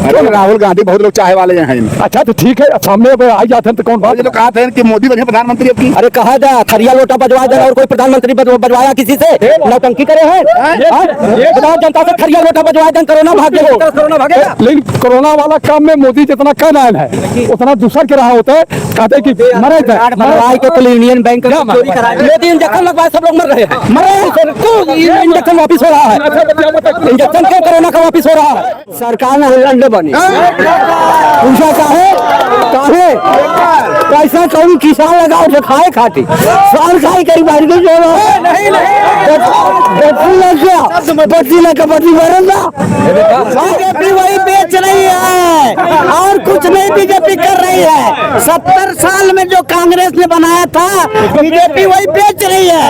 अरे राहुल गांधी बहुत लोग चाहे वाले हैं। अच्छा तो ठीक है, सामने आई जाते हैं तो कौन बात? ये लोग कहा थे कि मोदी बने प्रधानमंत्री अब की। अरे कहा था खरिया लोटा बजवा देना और कोई प्रधानमंत्री बजवाया किसी से? नौटंकी करे हैं? बताओ जनता से खरिया लोटा बजवा दें, कोरोना भागेगा, कोरोना भागेगा। लेकिन कोरोना वाला काम में मोदी जितना कर रहे हैं उतना दूसरा के रहा होता है। कहते कि मरे के यूनियन बैंक चोरी कराए, मोदी इंजेक्शन लगवाए, सब लोग मर रहे हैं, मरे। इंजेक्शन वापिस हो रहा है, इंजेक्शन क्यों कोरोना का वापिस हो रहा है? सरकार ने अंडे बनी पूछा काहे पैसा कौन किसान लगाओ जो खाए खाती साल खाई करी बारी को जो बच्ची लगा बच्ची बरंदा बीजेपी वही बेच रही है और कुछ नहीं बीजेपी कर रही है। 70 साल में जो कांग्रेस ने बनाया था बीजेपी वही बेच रही है।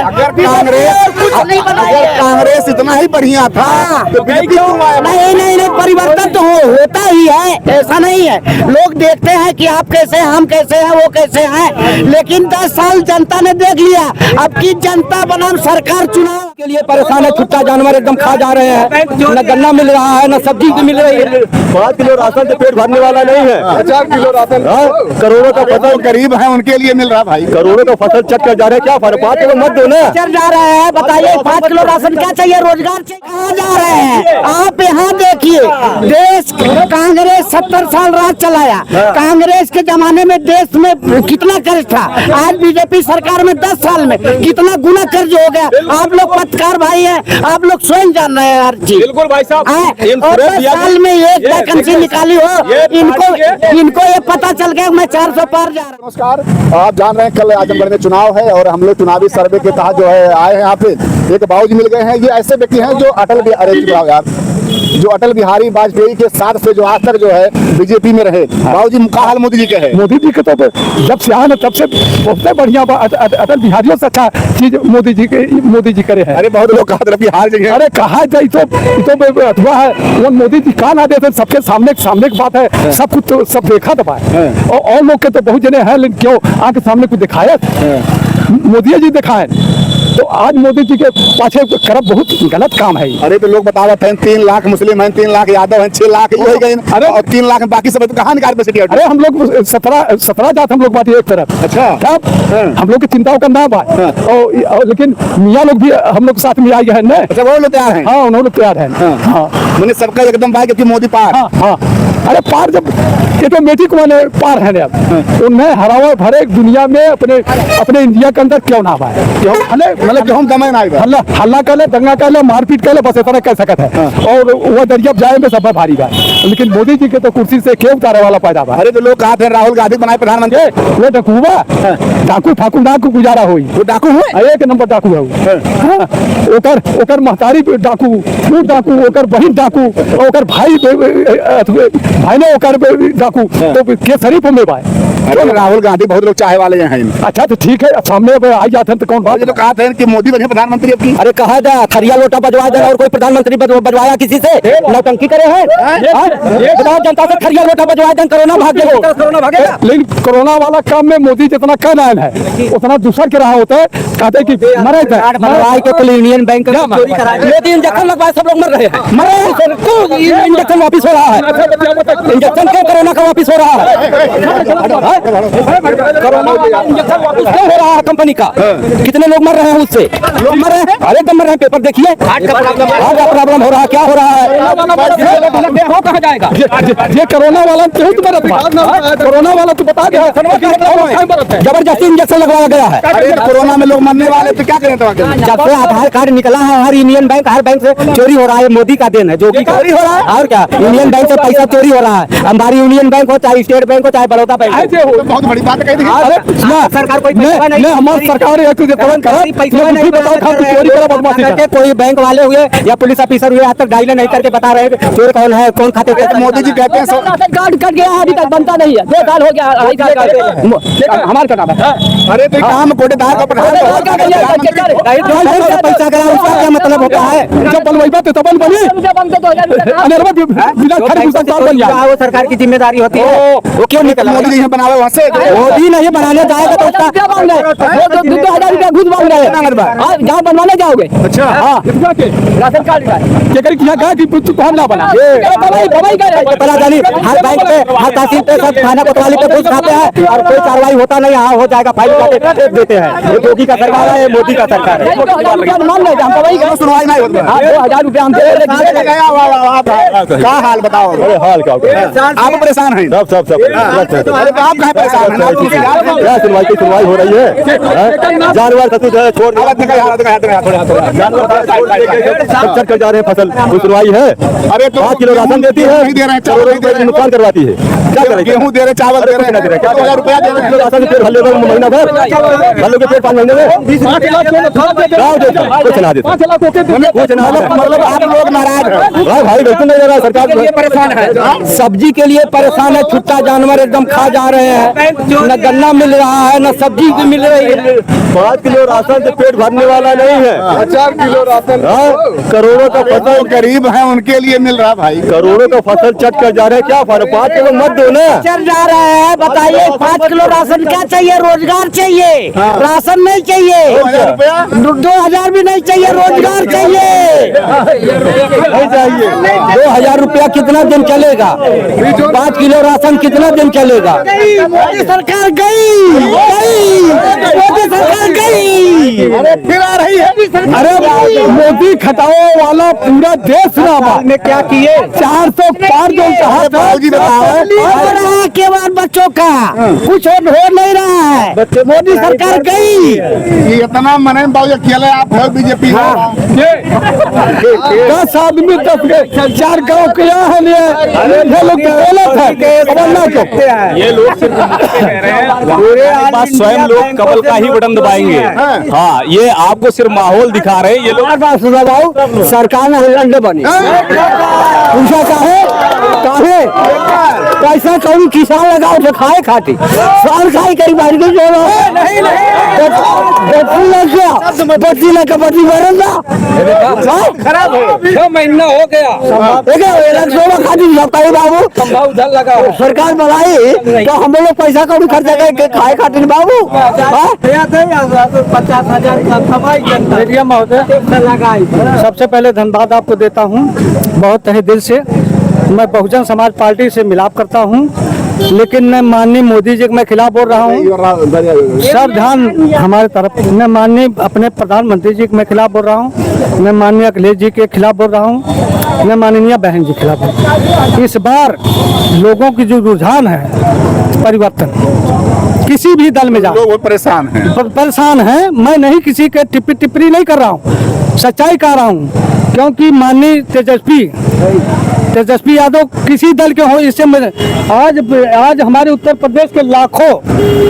कांग्रेस इतना ही बढ़िया था तो बीजेपी नहीं परिवर्तन तो होता ही है, ऐसा नहीं है। लोग देखते हैं कि आप कैसे हैं, हम कैसे हैं, वो कैसे हैं, लेकिन 10 साल जनता ने देख लिया। अब की जनता बनाम सरकार चुनाव के लिए परेशान है। छुट्टा जानवर एकदम खा जा रहे हैं, न गन्ना मिल रहा है, न सब्जी मिल रही है। 5 किलो राशन से पेट भरने वाला नहीं है। 50 किलो राशन करोड़ों का फसल गरीब है उनके लिए मिल रहा भाई। करोड़ों का फसल चट कर जा रहे हैं, क्या फर्क? 5 किलो मत दो ना, चल जा रहे हैं। बताइए 5 किलो राशन क्या चाहिए? रोजगार कहाँ जा रहे हैं आप? यहाँ देखिए देश कांग्रेस 70 साल राज चलाया। कांग्रेस के जमाने में देश में कितना कर्ज था, आज बीजेपी सरकार में 10 साल में कितना गुना कर्ज हो गया। आप लोग पत्रकार भाई हैं, आप लोग स्वयं जान रहे हैं हर चीज। बिल्कुल भाई साहब, और 10 साल में एक वैकेंसी निकाली हो, इनको ये पता चल गया मैं 400 पार जा रहा हूँ। नमस्कार, आप जान रहे हैं कल आजमगढ़ में चुनाव है और हम लोग चुनावी सर्वे के तहत जो है आए हैं यहाँ पे। एक बाबूजी मिल गए हैं, ये ऐसे व्यक्ति हैं जो अटल बिहारी वाजपेयी के साथ से जो आज तक जो है बीजेपी में रहे। बाबूजी का हाल मोदी जी का है? मोदी जी के तो जब से आए ना तब से बहुत बढ़िया अटल बिहारियों से अच्छा चीज मोदी जी करे हैं। अरे बहुत लोग कहा बिहार जी, अरे कहा जाए तो अथवा है वो मोदी जी कहा ना देते, सबके सामने की बात है, सब कुछ तो सब देखा दबा है। और लोग के तो बहुत जने हैं, लेकिन क्यों आके सामने कुछ दिखाया? मोदी जी दिखाए तो आज मोदी जी के पाछे करब बहुत गलत काम है। अरे तो लोग बता रहे हैं 3 लाख मुस्लिम हैं, 3 लाख यादव हैं, 6 लाख ये हो गए। अरे और 3 लाख बाकी सब तो कहाँ निकाल पैसे? अरे हम लोग 17 जात हम लोग बात एक तरफ। अच्छा, हम लोग की चिंताओं का ना बात। लेकिन मियाँ लोग भी हम लोग साथ में आ गए हैं ना। अच्छा, वो लोग तैयार हैं? हाँ, उन्होंने तैयार है। हाँ, मैंने सबका एकदम बाइक की मोदी पार। हाँ, अरे पार जब ऑटोमेटिक वाले पार है अब उन्हें हरावा भरे दुनिया में अपने इंडिया के अंदर क्यों ना पाए? मतलब हम दमे ना हल्ला कर ले, दंगा कर ले, मारपीट कर ले, बस इतना कह सकता है। और वो दरिया जाए में सब भारी बात। लेकिन मोदी जी के तो कुर्सी से क्यों उतारे वाला पैदा हुआ? अरे तो लोग कहा थे राहुल गांधी बनाए प्रधानमंत्री, वो डाकू फाकू गुजारा हुई। वो डाकू हुए, 1 नंबर डाकू है। ओकर महतारी डाकू, डाकू ओकर बहिन डाकू, ओकर भाई ने ओकर डाकू, तो के शरीफ में भाई। अरे राहुल गांधी बहुत लोग चाहे वाले हैं। अच्छा तो ठीक है, सामने आई जाते हैं तो कौन बात? ये लोग कहा थे कि मोदी बने प्रधानमंत्री अब की। अरे कहा था खरिया लोटा बजवा देना और कोई प्रधानमंत्री बजवाया किसी से? नौटंकी करे हैं? बताओ जनता से खरिया लोटा बजवा दें, कोरोना भागेगा, कोरोना भागेगा। लेकिन कोरोना वाला काम में मोदी जितना कर रहे हैं उतना दूसरा के रहा होता है। कहते कि मरे के यूनियन बैंक चोरी कराए, मोदी इंजेक्शन लगवाए, सब लोग मर रहे हैं, मरे। इंजेक्शन वापिस हो रहा है, इंजेक्शन क्यों कोरोना का वापिस हो रहा है? कोरोना इंजेक्शन वापिस क्यों हो रहा है कंपनी का? कितने लोग मर रहे हैं उससे? लोग मर रहे हैं, अरे दम मर रहे हैं। पेपर देखिए, हार्ट का प्रॉब्लम हो रहा है, क्या हो रहा है? कहाँ जाएगा ये कोरोना वाला? कोरोना वाला तो बता दे, जबरदस्ती इंजेक्शन लगवाया गया है। कोरोना में लोग मरने वाले तो क्या करें? जब से आधार कार्ड निकला है हर यूनियन बैंक, हर बैंक से चोरी हो रहा है। मोदी का देन है, जो कि चोरी हो रहा है। और क्या, यूनियन बैंक से पैसा चोरी हो रहा है। हमारी यूनियन बैंक हो, चाहे स्टेट बैंक हो, चाहे बड़ौदा बैंक हो। बहुत बड़ी बात है। सरकार कोई हमारी सरकार कोई बैंक वाले हुए या पुलिस ऑफिसर हुए आज तक डायले नहीं करके बता रहे चोर कौन है, कौन खाते पे। मोदी जी कहते हैं कार्ड कट गया, अभी तक बनता नहीं है। 2 साल हो गया हमारे का नाम है। अरे तो काम कोटेदार का प्रधान पैसा करा उसका क्या मतलब होता है? जब बनवाइबा तो तब बनी अनरवा बिना खड़े घुसन साल बन जाए। वो सरकार की जिम्मेदारी होती है। वो क्यों निकला? मोदी जी बनावे वहाँ से मोदी नहीं बनाने जाएगा तो उसका क्या मांग रहे? वो 2,000 रुपया घुस मांग रहे हैं। जहाँ बनवाने जाओगे? अच्छा हाँ राशन कार्ड का क्या करी किया कहा कि तू कौन ना बना पता जानी हर बैंक पे हर तहसील पे सब थाना कोतवाली पे घुस खाते हैं और कोई कार्रवाई होता नहीं। हाँ हो जाएगा फाइल देते हैं। ये योगी का सरकार है, मोदी का सरकार है। 2,000 रुपया मान ले हम वही सुनवाई नहीं होती। 2,000 रुपया हम दे क्या हाल बताओ? हाल क्या आप परेशान हैं? सब आप कहाँ परेशान हैं? क्या सुनवाई हो रही है? जानवर छोड़ चट कर जा रहे हैं फसल, कोई सुनवाई है? अरे 5 किलो राशन देती है, नहीं दे रहे हैं, चावल नहीं दे रहे हैं, नुकसान करवाती है। क्या करें? गेहूं दे रहे, चावल दे रहे हैं, 2,000 रुपया दे रहे हैं। राशन पेट भले महीना भर भले के पेट 5 महीने में कुछ ना देते, मतलब आप लोग नाराज हैं? भाई बिल्कुल नहीं दे रहा सरकार परेशान है। सब्जी के लिए परेशान है। छुट्टा जानवर एकदम खा जा रहे हैं। न गन्ना मिल रहा है न सब्जी भी मिल रही है। 5 किलो राशन से पेट भरने वाला नहीं है। 4 किलो राशन करोड़ों का फसल गरीब है उनके लिए मिल रहा भाई। करोड़ों का फसल चट कर जा रहे हैं। क्या फर्क? 5 किलो मत दो ना। चल जा रहे हैं। बताइए 5 किलो राशन क्या चाहिए? रोजगार चाहिए, राशन नहीं चाहिए। 2,000 भी नहीं चाहिए, रोजगार चाहिए। नहीं चाहिए। 2,000 रुपया कितना दिन चलेगा? 5 किलो राशन कितना दिन चलेगा? मोदी सरकार गई। मोदी सरकार गई। अरे फिर आ रही है। अरे मोदी खटाओ वाला पूरा देश में क्या किए? 400 पार जो कहा था केवल बच्चों का कुछ हो नहीं रहा है। मोदी सरकार गई। ये इतना मने बाबू अकेले आप है बीजेपी। 10 आदमी 10 के 4 गाँव के यहाँ है ये लोग गलत है। ये लोग सिर्फ पास स्वयं लोग कमल का ही बटन दबाएंगे। हाँ ये आपको सिर्फ माहौल दिखा रहे हैं ये लोग। सरकार ने अंडे बनी पूछा काहे पैसा कौन किसान लगाओ जो खाए खाती साल खाई करी बारी को जो बत्ती लगा बत्ती बरंदा खराब हो 6 महीना हो गया खाती सकता बाबू उधर लगा सरकार बनाई तो हम लोग पैसा कौन खर्चा करके खाए खाती बाबू 50,000 का कमाई लगाई। सबसे पहले धन्यवाद आपको देता हूं बहुत तहे दिल से। मैं बहुजन समाज पार्टी से मिलाप करता हूं, लेकिन मैं माननीय मोदी जी के मैं खिलाफ बोल रहा हूं। सब ध्यान हमारे तरफ। मैं माननीय अपने प्रधानमंत्री जी के मैं खिलाफ बोल रहा हूं। मैं माननीय अखिलेश जी के खिलाफ बोल रहा हूं। मैं माननीय बहन जी के खिलाफ बोल रहा हूं। इस बार लोगों की जो रुझान है परिवर्तन, किसी भी दल में जाओ लोग परेशान हैं। मैं नहीं किसी के टिप्पणी नहीं कर रहा हूँ, सच्चाई कह रहा हूँ। क्योंकि माननीय तेजस्वी यादव किसी दल के हो, इससे आज हमारे उत्तर प्रदेश के लाखों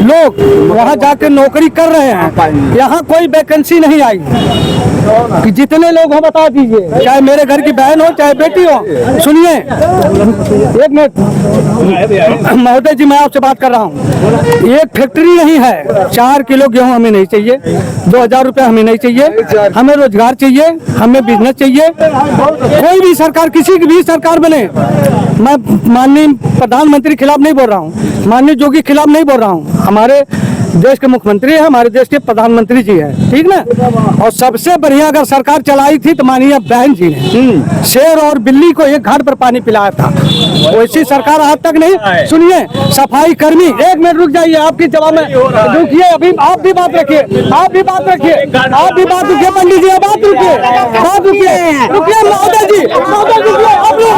लोग वहाँ जाकर नौकरी कर रहे हैं। यहाँ कोई वैकेंसी नहीं आई कि जितने लोग हो बता दीजिए, चाहे मेरे घर की बहन हो चाहे बेटी हो। सुनिए एक मिनट महोदय जी, मैं आपसे बात कर रहा हूँ। एक फैक्ट्री नहीं है। 4 किलो गेहूँ हमें नहीं चाहिए, 2,000 रुपया हमें नहीं चाहिए। हमें रोजगार चाहिए, हमें बिजनेस चाहिए। कोई भी सरकार, किसी की भी सरकार बने, मैं माननीय प्रधानमंत्री खिलाफ नहीं बोल रहा हूँ, माननीय योगी खिलाफ नहीं बोल रहा हूँ। हमारे देश के मुख्यमंत्री है, हमारे देश के प्रधानमंत्री जी हैं, ठीक ना। और सबसे बढ़िया अगर सरकार चलाई थी तो माननीय बहन जी ने शेर और बिल्ली को एक घाट पर पानी पिलाया था। वैसी सरकार आज तक नहीं। सुनिए, सफाई कर्मी, 1 मिनट रुक जाइए, आपकी जवाब में रुकिए। अभी आप भी बात रखिए, आप भी बात रखिए, आप भी बात रुकिए। पंडित जी बात रुकिए, बात रुकिए, रुकिए महोदय जी, महोदय रुकिए, आप लोग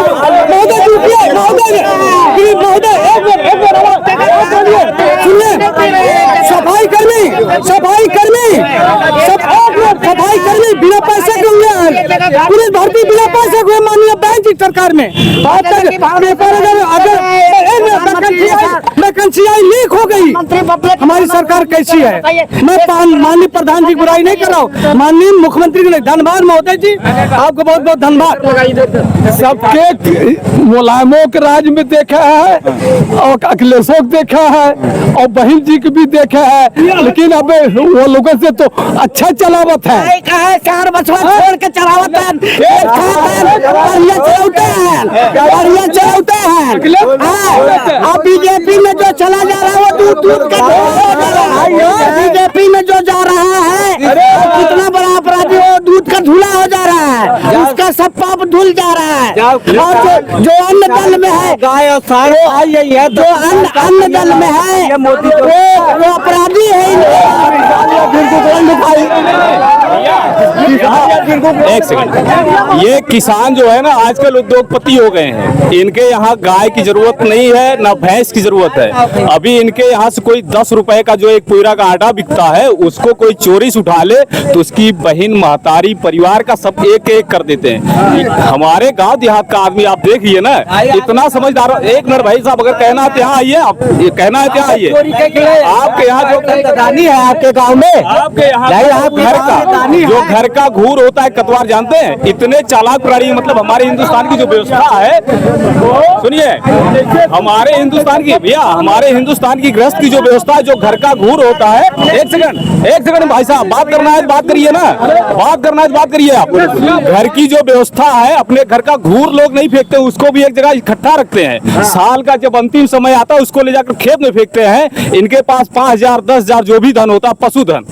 महोदय जी रुकिए, महोदय महोदय एक मिनट सुनिए। सफाई कर्मी सफाई कर्मी बिना पैसे के हुए, पुलिस भर्ती बिना पैसे के हुए माननीय बहन जी सरकार में। आज तक पेपर अगर वैकेंसी एफसीआई लीक हो गई। हमारी सरकार कैसी है? मैं माननीय प्रधान जी बुराई नहीं कर रहा हूँ, माननीय मुख्यमंत्री जी। धन्यवाद महोदय जी, आपको बहुत बहुत धन्यवाद। सबके मुलायमों के राज में देखा है और अखिलेशों को देखा है और बहन जी को भी देखा है, लेकिन अब वो लोगों से तो अच्छा चलावत है। चार बछवा छोड़ के चलावत है, बढ़िया चलाते हैं। अब बीजेपी में जो चला जा रहा है वो दूध दूध का बीजेपी में जो जा रहा है कितना बड़ा अपराधी वो दूध का धुला हो जा रहा है, उसका सब पाप धुल जा रहा है। और जो अन्य दल में है, गाय और सारे है, जो अन्य दल में है वो अपराधी है। एक सेकंड, ये किसान जो है ना आजकल उद्योगपति हो गए हैं। इनके यहाँ गाय की जरूरत नहीं है, ना भैंस की जरूरत है। अभी इनके यहाँ से कोई 10 रुपए का जो एक पुईरा का आटा बिकता है, उसको कोई चोरी से उठा ले तो उसकी बहन, महतारी, परिवार का सब एक एक कर देते हैं। हमारे गांव देहात का आदमी आप देखिए ना, इतना समझदार। एक मिनट भाई साहब, अगर कहना है यहाँ आइए, आप कहना है यहाँ आइए। आपके यहाँ जो दानी है आपके गाँव में, आपके यहाँ जो घर का घूर होता है, कतवार जानते हैं? इतने चालाक प्राणी, मतलब हमारे हिंदुस्तान की जो व्यवस्था है, सुनिए, हमारे हिंदुस्तान की भैया, हमारे हिंदुस्तान की गृहस्थ की जो व्यवस्था है, जो घर का घूर होता है। एक सेकंड भाई साहब, बात करना है बात करिए ना, बात करना है बात करिए। आप घर की जो व्यवस्था है, अपने घर का घूर लोग नहीं फेंकते, उसको भी एक जगह इकट्ठा रखते हैं। साल का जब अंतिम समय आता है, उसको ले जाकर खेत में फेंकते हैं। इनके पास 5,000 10,000 जो भी धन होता है, पशुधन,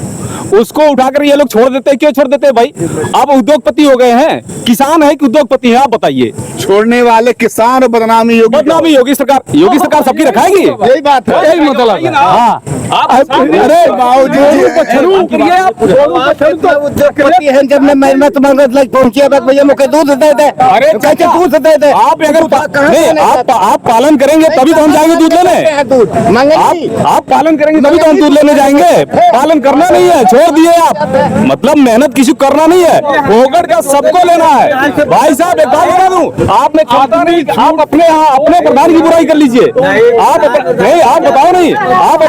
उसको उठाकर ये लोग छोड़ देते हैं। क्यों छोड़ देते हैं भाई? अब उद्योगपति हो गए हैं, किसान है कि उद्योगपति है? आप बताइए। छोड़ने वाले किसान और बदनामी योगी सरकार सबकी रखाएगी। यही बात है, यही मतलब है। हाँ, अरे उद्योगपति है, जब मैं मेहनत मंगत लग पहुंची, भैया मुझे दूध दे दे, अरे कैसे दूध दे दे? आप अगर आप पालन करेंगे तभी तो हम जाएंगे दूध लेने। आप पालन करेंगे तभी तो हम दूध लेने जाएंगे। पालन करना नहीं है, छोड़ दिए आप। मतलब मेहनत किसी को करना नहीं है, भोगड़ का सबको लेना है। भाई साहब एक बात बता दूं, आपने खाता नहीं, आप अपने यहाँ अपने प्रधान की बुराई कर लीजिए। आप नहीं, आप बताओ नहीं, आप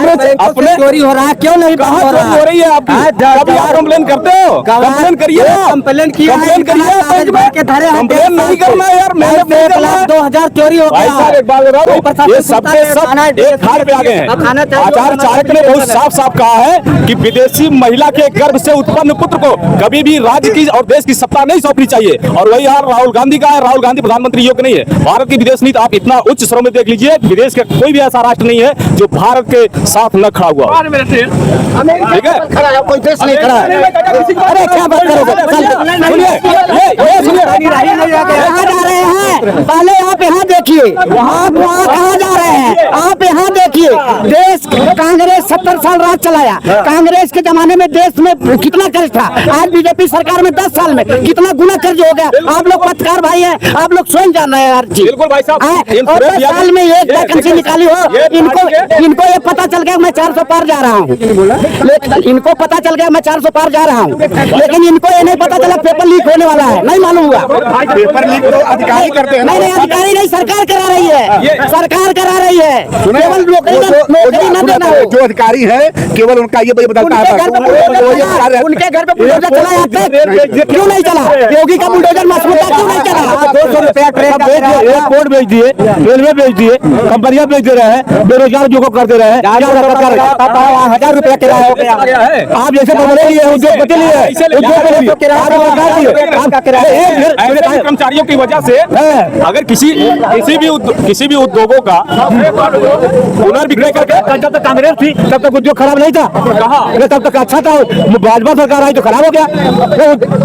अपने चोरी हो रहा है, क्यों नहीं? कहाँ चोरी हो रही है आपकी? कभी आप कंप्लेन करते हो? कंप्लेन करिए, कंप्लेन किया, कंप्लेन नहीं करना यार, मेहनत नहीं करना। 2,000 चोरी हो भाई साहब एक बात बता दूं, ये सबके सब एक खान पे आ गए हैं। आचार्य चाणक्य ने बहुत साफ साफ कहा है कि विदेशी महिला के गर्भ से उत्पन्न पुत्र को कभी भी राज्य की और देश की सत्ता नहीं सौंपनी चाहिए। और वही हाल राहुल गांधी का है। राहुल गांधी प्रधानमंत्री योग्य नहीं है। भारत की विदेश नीति आप इतना उच्च स्तरों में देख लीजिए, विदेश का कोई भी ऐसा राष्ट्र नहीं है जो भारत के साथ न खड़ा हुआ। ठीक है, कोई देश नहीं खड़ा है। अरे क्या बात करोगे? कहाँ जा रहे हैं? पहले आप यहाँ देखिए, आप वहाँ कहाँ जा रहे हैं? आप यहाँ देखिए, देश कांग्रेस 70 साल राज चलाया। कांग्रेस के जमाने में देश में कितना कर्ज था, आज बीजेपी सरकार में 10 साल में कितना गुना कर्ज हो गया। आप लोग पत्रकार भाई हैं, आप लोग स्वयं जान रहे हैं हर चीज। बिल्कुल भाई साहब, और 10 साल में एक वैकेंसी निकाली हो, इनको ये पता चल गया मैं 400 पार जा रहा हूँ। इनको पता चल गया मैं 400 पार जा रहा हूँ, लेकिन इनको ये नहीं पता चला पेपर लीक होने वाला है। नहीं मालूम हुआ, पेपर लीक तो अधिकारी करते हैं। नहीं, अधिकारी नहीं, सरकार करा रही है, सरकार करा रही है। केवल नौकरी न देना हो। जो अधिकारी है केवल उनका ये बताता है, उनके घर पे बुलडोजर चला जाता है, क्यों नहीं चला? योगी का बुलडोजर मजबूत क्यों नहीं चला? 200 रुपया एयरपोर्ट बेच दिए, रेलवे बेच दिए, कंपनियां बेच दे रहे हैं, बेरोजगार जो को कर दे रहे हैं। 1,000 रुपया किराया हो गया। आप जैसे उद्योगपति कर्मचारियों की वजह से अगर किसी भी उद्योगों का पुनर्विक्रय करके, जब तक कांग्रेस थी तब तक उद्योग खराब नहीं था। कहा तब तक अच्छा था, भाजपा सरकार आई तो खराब हो गया।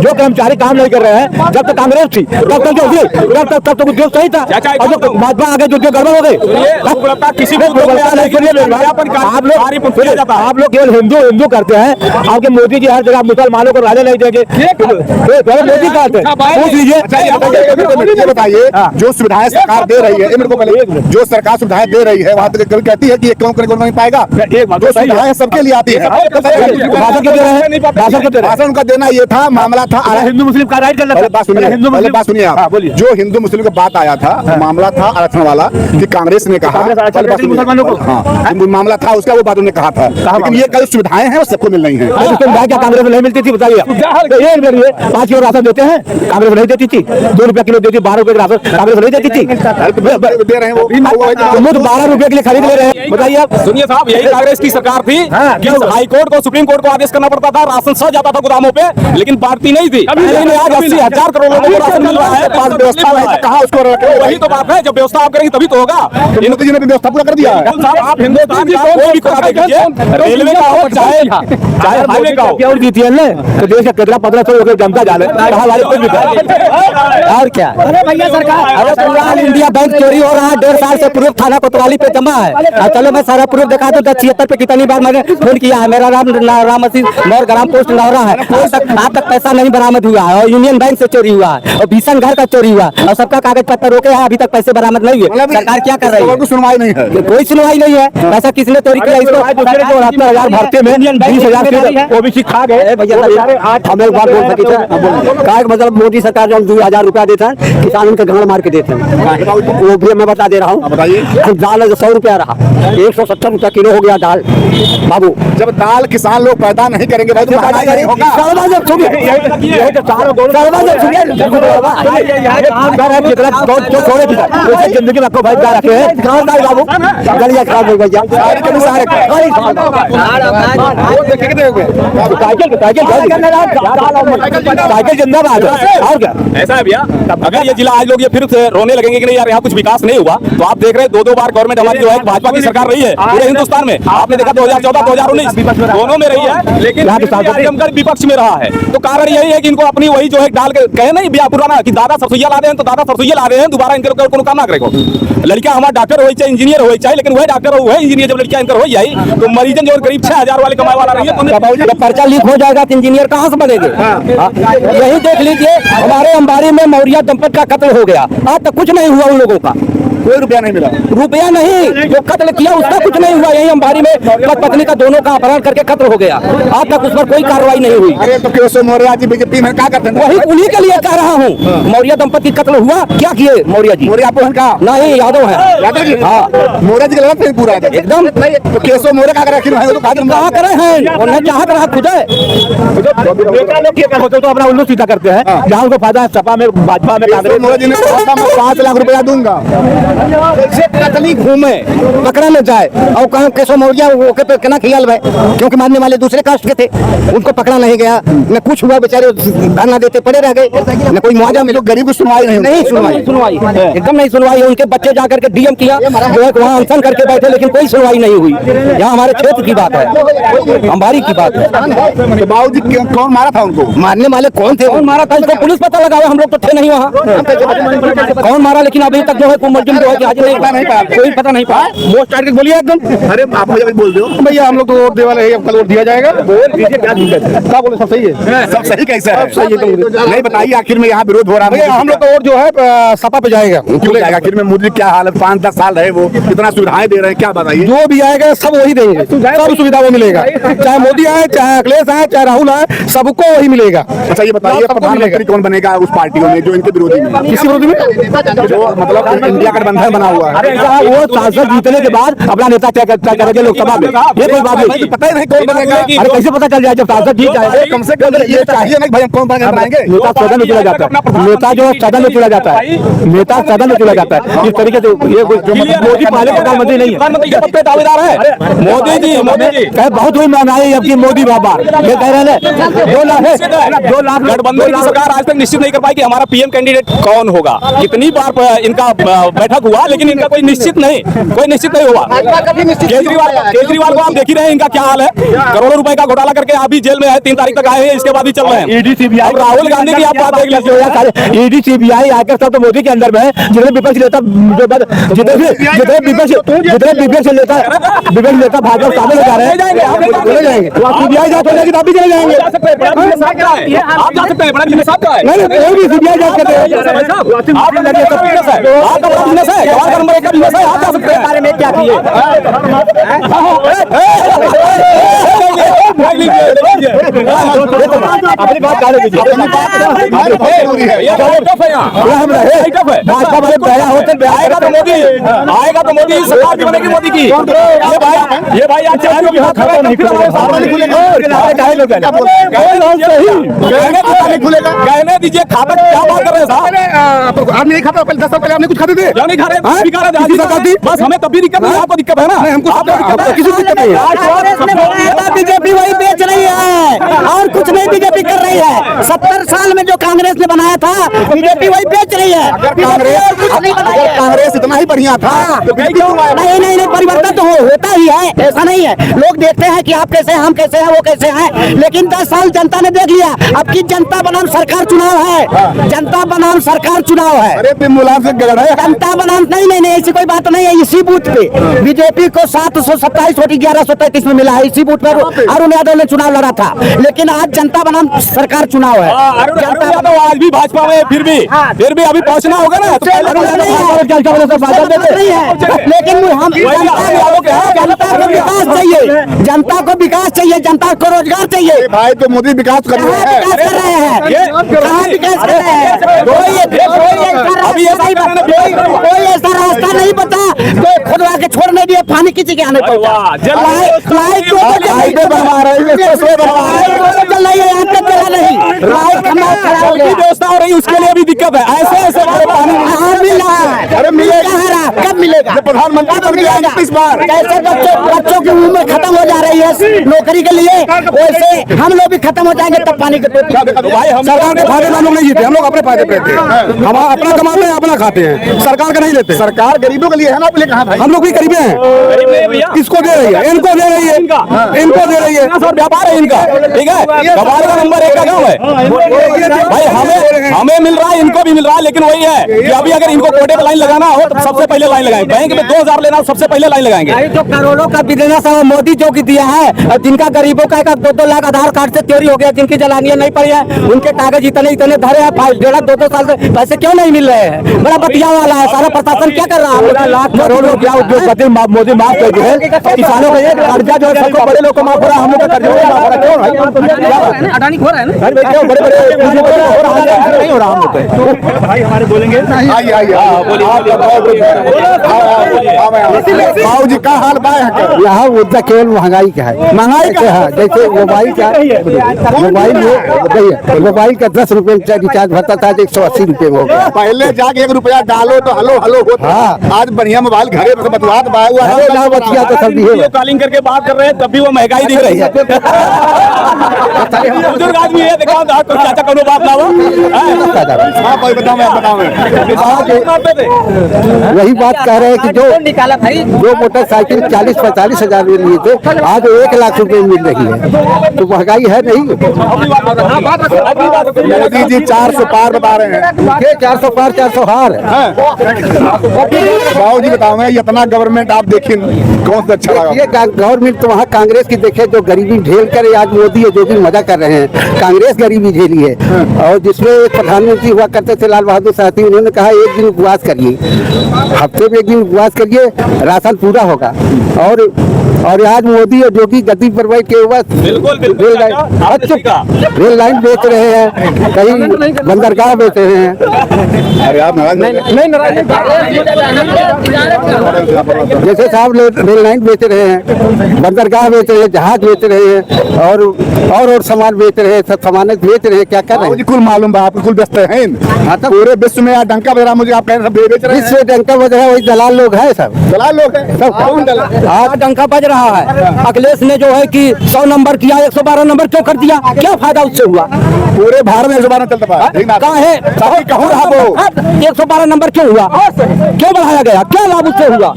जो कर्मचारी काम नहीं कर रहे हैं, जब तक कांग्रेस थी तब तक उद्योग सही था। भाजपा आ गए तो उद्योग गड़बड़ हो गई। किसी भी आप लोग सारी किया जाता है। आप लोग केवल हिंदू हिंदू करते हैं, आपके मोदी जी हर जगह मुसलमानों को रहने नहीं देंगे। मोदी कहते हैं, पूछ लीजिए। ये बताइए, जो सुविधाएं सरकार दे रही है, मेरे को पहले जो सरकार सुविधाएं दे रही है, वहाँ तक कभी कहती है कि ये क्यों करने को नहीं पाएगा। एक बात जो सुविधाएं सबके लिए आती है। भाषण क्यों दे रहे हैं? भाषण उनका देना ये था, मामला था हिंदू मुस्लिम का राइट कर लेता है। पहले बात सुनिए आप। जो हिंदू मुस्लिम की बात आया था, मामला था आरक्षण वाला, कि कांग्रेस ने कहा मुसलमानों को, हाँ मामला था उसका, वो बात उन्होंने कहा था। लेकिन ये कल सुविधाएं हैं वो सबको मिल रही है। क्या कांग्रेस में नहीं मिलती थी बताइए? 5 किलो राशन देते हैं, कांग्रेस नहीं देती थी। 2 रुपया किलो देती, 12 रुपए राशन कांग्रेस नहीं देती थी। दे रहे हैं वो 12 रुपए के लिए खरीद ले रहे हैं, बताइए आप। सुनिए साहब, यही कांग्रेस की सरकार थी कि हाई कोर्ट को, सुप्रीम कोर्ट को आदेश करना पड़ता था, राशन सड़ जाता था गोदामों पे, लेकिन बांटती नहीं थी। लेकिन आज 80,000 करोड़ लोगों को राशन मिल रहा है। पास व्यवस्था है, कहा उसको वही तो बात है, जब व्यवस्था आप करेंगे तभी तो होगा। मोदी जी ने व्यवस्था पूरा कर दिया है। आप हिंदुस्तान का कोई भी कोना देखिए, रेलवे का हो चाहे हाईवे का हो, क्या जीती है तो देश का कितना 1500 जनता जाने और क्या। अरे भैया सरकार, अरे पूरा इंडिया बैंक चोरी हो रहा है, 1.5 साल से प्रूफ थाना कोतवाली पे जमा है। चलो मैं सारा प्रूफ दिखा दूं। 76 पे कितनी बार मैंने फोन किया है। मेरा राम मौर ग्राम पोस्ट नौरा है, आज तक पैसा नहीं बरामद हुआ है। और यूनियन बैंक से चोरी हुआ है, और भीषण घर का चोरी हुआ, और सबका कागज पत्तर रोके हैं, अभी तक पैसे बरामद नहीं हुए। सरकार क्या कर रही है? सुनवाई नहीं है, कोई सुनवाई नहीं है। पैसा किसने चोरी किया? इसको 74,000 भर्ती में 20,000 ओबीसी खा गए। भैया आज हमें एक बात बोल सकी थे, मतलब मोदी सरकार जो 2,000 रुपया देता है, किसान उनके घर मार के देते हैं, वो भी मैं बता दे रहा हूँ। दाल 100 रुपया रहा, 170 रुपया किलो हो गया दाल। बाबू जब दाल किसान लोग पैदा नहीं करेंगे भाई तो महंगाई नहीं होगा। जिंदगी में आपको भाई रखे हैं बाबू, गलिया खराब हो गई। साइकिल जिंदाबाद। और क्या ऐसा है भैया, अगर ये जिला आज लोग ये फिर से रोने लगेंगे कि नहीं यार यहाँ कुछ विकास नहीं हुआ, तो आप देख रहे हैं 2-2 बार गवर्नमेंट हमारी जो है भाजपा की सरकार रही है पूरे हिंदुस्तान में। आपने देखा 2014, 2019 दोनों में रही है, लेकिन आजमगढ़ विपक्ष में रहा है। तो कारण यही है कि इनको अपनी वही जो है डाल के कहे नहीं भैया पुराना कि दादा सरसोईया ला रहे हैं, तो दादा सरसोईया ला रहे हैं, दोबारा इनके कोनो काम ना करेगा। लड़का हमारा डॉक्टर हो चाहे इंजीनियर हो चाहे, लेकिन वह डॉक्टर हो इंजीनियर जब लड़का इनकर हो जाए तो मरीजन जो करीब 6,000 वाले कमाए वाला रही है, जब पर्चा लीक हो जाएगा तो इंजीनियर कहाँ से बनेंगे? यही देख लीजिए, हमारे अंबारी में मौर्य दंपत का कत्ल हो गया, आज तक कुछ नहीं हुआ उन लोगों का, कोई रुपया नहीं मिला। रुपया नहीं, जो कत्ल किया उसका कुछ नहीं हुआ। यही अंबारी में पत्नी का दोनों का अपहरण करके कत्ल हो गया, आज तक उस पर कोई कार्रवाई नहीं हुई। अरे तो केशव मौर्य जी बीजेपी में क्या करते हैं? वही उन्हीं के लिए कह रहा हूँ। मौर्य दंपति कत्ल हुआ, क्या किए मौर्य जी? मौर्य आपको का नहीं, यादव है। यादव जी, हाँ, मौर्य जी गलत है पूरा एकदम। तो केशव मौर्य का कहा करे हैं, उन्हें चाहत रहा खुद है। तो अपना उल्लू सीधा करते हैं, जहाँ उनको फायदा है सपा में, भाजपा में, कांग्रेस। मौर्य जी ने कहा था मैं 5 लाख रुपया दूंगा, कतली घूमे पकड़ा न जाए, और कहा केशव मौर्य ओके पे कितना ख्याल है, क्योंकि मारने वाले दूसरे कास्ट के थे, उनको पकड़ा नहीं गया, न कुछ हुआ, बेचारे धरना देते पड़े रह गए, न कोई मुआवजा मिलो। गरीब को सुनवाई नहीं सुनवाई एकदम नहीं सुनवाई। उनके बच्चे जाकर के डीएम किया, जो है वहाँ अनशन करके बैठे, लेकिन कोई सुनवाई नहीं हुई। यहाँ हमारे क्षेत्र की बात है, अंबारी की बात है। तो बाबूजी कौन मारा था उनको? मारने वाले कौन थे? कौन मारा था इसको पुलिस पता लगावे, हम लोग तो थे नहीं वहाँ। कौन मारा, लेकिन अभी तक जो है मुलजिम जो है हाजिर नहीं पाया, कोई पता नहीं पाया। मोस्ट टारगेट बोलिए एकदम। अरे आप मुझे बोल दो भैया, हम लोग तो वोट देने वाले हैं, कल वोट दिया जाएगा। वोट दीजिए, क्या दिक्कत है? क्या बोले, सब सही है? सब सही कैसा है? सही है। नहीं बताइए आखिर में यहाँ विरोध हो रहा है। हम लोग का वोट जो है सपा पे जाएगा। क्यों जाएगा? आखिर में मोदी क्या हालत, 5-10 साल रहे, वो कितना सुविधाएं दे रहे हैं, क्या बताइए? जो भी आएगा सब वही देंगे, सब सुविधा वो मिलेगा, चाहे मोदी आए, चाहे अखिलेश आए, चाहे राहुल आए, सबको वही मिलेगा। अच्छा ये बताइए, प्रधानमंत्री कौन बनेगा उस पार्टियों में जो इनके विरोधी में? किसी विरोधी में जो मतलब इंडिया गठबंधन बना हुआ है। अरे वो सांसद जीतने के बाद अपना नेता तय करेंगे लोकसभा में, ये कोई बात नहीं। पता ही नहीं कौन बनेगा। अरे कैसे पता चल जाए जब सांसद जीत जाए? कम से कम ये चाहिए ना भाई, हम कौन बनाएंगे? नेता सदन में चला जाता है, नेता जो सदन में चला जाता है, नेता सदन में चला जाता है। इस तरीके से ये मोदी पहले प्रधानमंत्री नहीं है, प्रधानमंत्री के पद पे दावेदार है मोदी जी। बहुत हुई महंगाई, अब की मोदी बाबा ये कह रहे हैं 2 लाख है, 2 लाख। गठबंधन की सरकार आज तक निश्चित नहीं कर पाई कि हमारा पीएम कैंडिडेट कौन होगा। कितनी बार इनका बैठक हुआ, लेकिन इनका कोई निश्चित नहीं हुआ। केजरीवाल को आप देख ही रहे हैं, इनका क्या हाल है। करोड़ों रुपए का घोटाला करके अभी जेल में है, 3 तारीख तक आए हैं, इसके बाद ही चल रहे हैं। ईडी सीबीआई, राहुल गांधी की आप बात देख लीजिए। ईडी सीबीआई आकर सब तो मोदी के अंदर में है। जितने विपक्ष नेता जितने विपक्ष नेता नहीं लेता, भाजपा सामने लगा रहे हैं, चले जाएंगे। तो आप सीबीआई जांच हो जाएगी तो आप भी चले जाएंगे। आप जा सकते हैं, बड़ा बिजनेस आपका है। नहीं भी सीबीआई जांच करते हैं। आपका लगे सब बिजनेस है, आपका बड़ा बिजनेस है, गवार का नंबर 1 का बिजनेस है, आप जा सकते हैं। बारे में क्या किए? अपनी बात काले दीजिए, अपनी बात भाजपा वाले बया होते हैं। आएगा तो मोदी सरकार की बनेगी, मोदी की। ये भाई आज चार लोग यहाँ खड़े नहीं कहने दीजिए, खाता क्या बात कर रहे हैं साहब? आप नहीं खाता, पहले 10 साल पहले आपने कुछ खाते थे? क्यों नहीं खा रहे? बस हमें तब भी दिक्कत नहीं, आपको दिक्कत है ना? हमको किसी को दिक्कत नहीं है। बीजेपी वही बेच रही है और कुछ नहीं बीजेपी कर रही है। 70 साल में जो कांग्रेस ने बनाया था बीजेपी वही बेच रही है। कांग्रेस इतना ही बढ़िया था तो नहीं, परिवर्तन तो होता ही है, ऐसा नहीं है। लोग देखते हैं कि आप कैसे हैं, हम कैसे हैं, वो कैसे हैं, लेकिन 10 साल जनता ने देख लिया। अब की जनता बनाम सरकार चुनाव है, जनता बनाम सरकार चुनाव है। अरे मुलायम से गड़ है जनता बनाम नहीं, ऐसी कोई बात नहीं है। इसी बूथ पे बीजेपी को 727 वोट 1133 में मिला है। इसी बूथ पे अरुण यादव ने चुनाव लड़ा था, लेकिन आज जनता बनाम सरकार चुनाव है। अरुण यादव आज भी भाजपा में, फिर भी अभी पहुंचना होगा ना। तो लेकिन हम जनता को विकास चाहिए, जनता को विकास चाहिए, जनता को रोजगार चाहिए। भाई तो मोदी विकास कर रहे हैं। विकास कर रहे हैं, कहाँ विकास कर रहे हैं? कोई ऐसा रास्ता नहीं बता तो खुदवा के छोड़ नहीं दिए, पानी किसी के आने पहुंचा। व्यवस्था हो रही, उसके लिए भी दिक्कत है। ऐसे पानी अरे मिलेगा, कब मिलेगा? प्रधानमंत्री इस बार कैसे बच्चों की उम्र खत्म हो जा रही है नौकरी के लिए, वैसे हम लोग भी खत्म हो जाएंगे तब पानी के भाई हम सरकार के फायदे में हम लोग नहीं जीते, हम लोग अपने फायदे पे रहते हैं। हम अपना कमाते हैं, अपना खाते हैं, सरकार का नहीं लेते। सरकार गरीबों के लिए है ना, अपने कहा भाई हम लोग भी गरीबे हैं। किसको दे रही है? इनको दे रही है, इनको दे रही है। व्यापार है इनका, ठीक है। गवार का नंबर 1 का गाँव है भाई। हमें मिल रहा है, इनको भी मिल रहा है, लेकिन वही है कि अभी अगर इनको कोटे पे लाइन लगाना हो तो सबसे पहले लाइन लगाएंगे। बैंक में 2000 लेना हो सबसे पहले लाइन लगाएंगे। तो करोड़ों का बिजनेस मोदी जो की दिया है, और जिनका गरीबों का 2-2 लाख आधार कार्ड से चोरी हो गया, जिनकी जलानियां नहीं पड़ी है, उनके कागज इतने धरे हैं, 1.5-2 साल से पैसे क्यों नहीं मिल रहे हैं? बड़ा बतिया वाला है, सारा प्रशासन क्या कर रहा है? लाख करोड़ रुपया उद्योगपति मोदी माफ कर दिए, किसानों का ये कर्जा जो है सबको बड़े लोग को माफ हो रहा है, हम लोग का कर्जा माफ हो रहा है। क्यों भाई? अडानी खो रहा है ना, क्यों बड़े नहीं हो रहा हम लोग पे? भाई हमारे बोलेंगे। आइए बाबू जी का हाल बाय है? यहाँ मुद्दा केवल महंगाई का है। महंगाई का है, जैसे मोबाइल का मोबाइल का 10 रुपए रिचार्ज भरता था, 180 रुपए हो गया। पहले जाके 1 रुपया डालो तो हलो होता। हाँ। आज बढ़िया मोबाइल घरे पे बतवात बतिया तो सब वीडियो कॉलिंग करके बात कर रहे हैं, तब भी वो महंगाई दिख रही है। बुजुर्ग आदमी है, देखो चाचा करो बात लाओ। वही बात कह रहे हैं कि जो मोटरसाइकिल 40-45 हजार में लिए थे, आज 1 लाख रुपए मिल रही है, तो महंगाई है नहीं। मोदी जी 400 पार बता रहे हैं। 400 पार 400 हार। बाबू जी बताओ, इतना गवर्नमेंट आप देखिए कौन सा अच्छा लगा? ये गवर्नमेंट तो वहाँ कांग्रेस की देखे, जो गरीबी झेल कर आज मोदी है जो भी मजा कर रहे हैं, कांग्रेस गरीबी झेली है। और जिसमें एक प्रधानमंत्री हुआ करते थे लाल बहादुर शास्त्री, उन्होंने कहा 1 दिन उपवास करिए, हफ्ते में 1 दिन उपवास करिए, राशन पूरा होगा। और आज मोदी और योगी गद्दी पर बैठ के रेल लाइन बेच रहे हैं, कहीं बंदरगाह बेच रहे हैं। अरे आप नाराज नहीं, जैसे साहब रेल लाइन बेच रहे हैं, बंदरगाह बेच रहे हैं, जहाज बेच रहे हैं, और सामान बेच रहे हैं, सब सामान बेच रहे हैं। क्या कर रहे हैं? कुल मालूम है आपको, कुल व्यस्त है पूरे विश्व में डंका बजा, मुझे आप कह रहे हैं बेच रहे हैं। विश्व डंका बज रहा है, वही दलाल लोग हैं, सब दलाल लोग हैं सब। कौन दलाल? आज डंका बज रहा है। अखिलेश ने जो है कि 100 नंबर किया, 112 नंबर क्यों कर दिया? क्या फायदा उससे हुआ? पूरे भारत में 112 चलता है। कहाँ है? कहूँ रहा वो 112 नंबर क्यों हुआ? क्यों बढ़ाया गया? क्या लाभ उससे हुआ?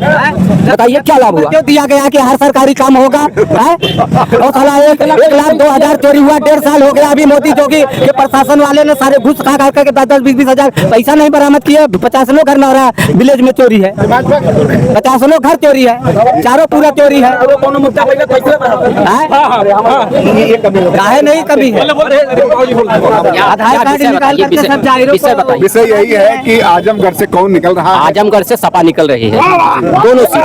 बताइए क्या लाभ हुआ? क्यों दिया गया कि हर सरकारी काम होगा? और साला 1 लाख 2 हजार चोरी हुआ, 1.5 साल हो गया। अभी मोदी जोगी के प्रशासन वाले ने सारे घुस खा करके 10-20 हजार पैसा नहीं बरामद किया। 50 घर न हो रहा है, विलेज में चोरी है, 50 घर चोरी है, चारों पूरा चोरी है। काहे नहीं कभी है? आधार कार्ड निकाल करके सब जाहिरों को विषय यही है कि आजमगढ़ से कौन निकल रहा है? आजमगढ़ से सपा निकल रही है, दोनों सीट।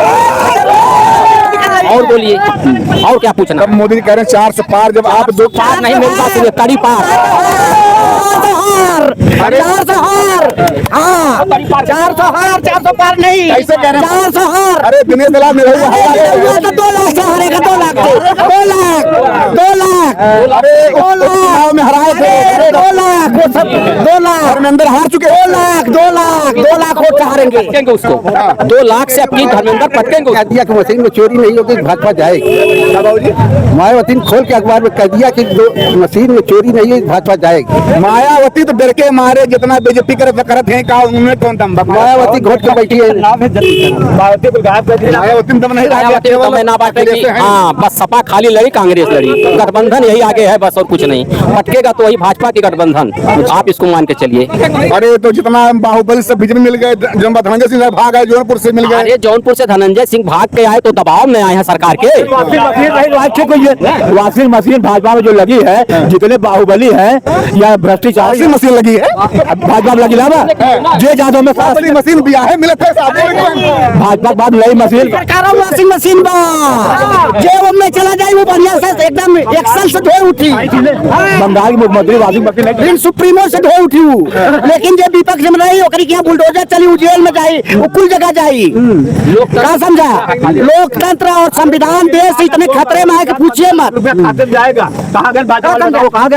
और बोलिए, और क्या पूछना? तब मोदी जी कह रहे हैं 4 से पार, जब आप 2 पार नहीं मिलता, सिर्फ तड़ी पार। 400 हार, हाँ 400 हार, 400 पार नहीं, कैसे कह रहे हैं? 400 हार। अरे दिनेश दलाल में रही तो 2 लाख से हारेगा, 2 लाख से, 2 लाख, 2 लाख, अरे 2 लाख चुनाव में हराए थे 2 लाख, वो सब 2 लाख धर्मेंद्र हार चुके 2 लाख, 2 लाख, 2 लाख वोट से हारेंगे। पटकेंगे उसको, 2 लाख से अपनी धर्मेंद्र पटकेंगे। कह दिया कि मशीन में चोरी नहीं होगी, भाजपा जाएगी। मायावती ने खोल के अखबार में कह दिया कि मशीन में चोरी नहीं है, भाजपा जाएगी। मायावती तो डर के मारे जितना बीजेपी करत है, कहा उनमें कौन दम? मायावती घोट के बैठी है। मायावती दम नहीं रहा, मायावती केवल तो मैं ना बात है कि कांग्रेस है। हाँ बस सपा खाली लड़ी, कांग्रेस लड़ी, गठबंधन यही आगे है बस, और कुछ नहीं। पटकेगा तो वही भाजपा की गठबंधन, आप इसको मान के चलिए। अरे तो जितना बाहुबली से बीजेपी मिल गए, धनंजय सिंह भाग गए, जौनपुर से मिल गए। अरे जौनपुर से धनंजय सिंह भाग के आए तो दबाव में आए हैं सरकार के। वॉशिंग मशीन भाजपा में जो लगी है, जितने बाहुबली है या भ्रष्टाचार वॉशिंग मशीन लगी है, भाजपा में लगी ना, जे जादव में वॉशिंग मशीन दिया है, मिले थे भाजपा बाद नई मशीन सरकार वॉशिंग मशीन जेब में चला जाए, वो बढ़िया से एकदम एक्सल से धोए उठी, बंगाल की मुख्यमंत्री वॉशिंग मशीन फिर सुप्रीमो से धोए उठी। लेकिन जो विपक्ष में रही, ओकरी के यहाँ बुलडोजर चली, वो जेल में जाई, वो कुल जगह जाई। क्या समझा? लोकतंत्र और संविधान देश इतने खतरे में है कि पूछिए मत। जाएगा कहाँ गया? 400 का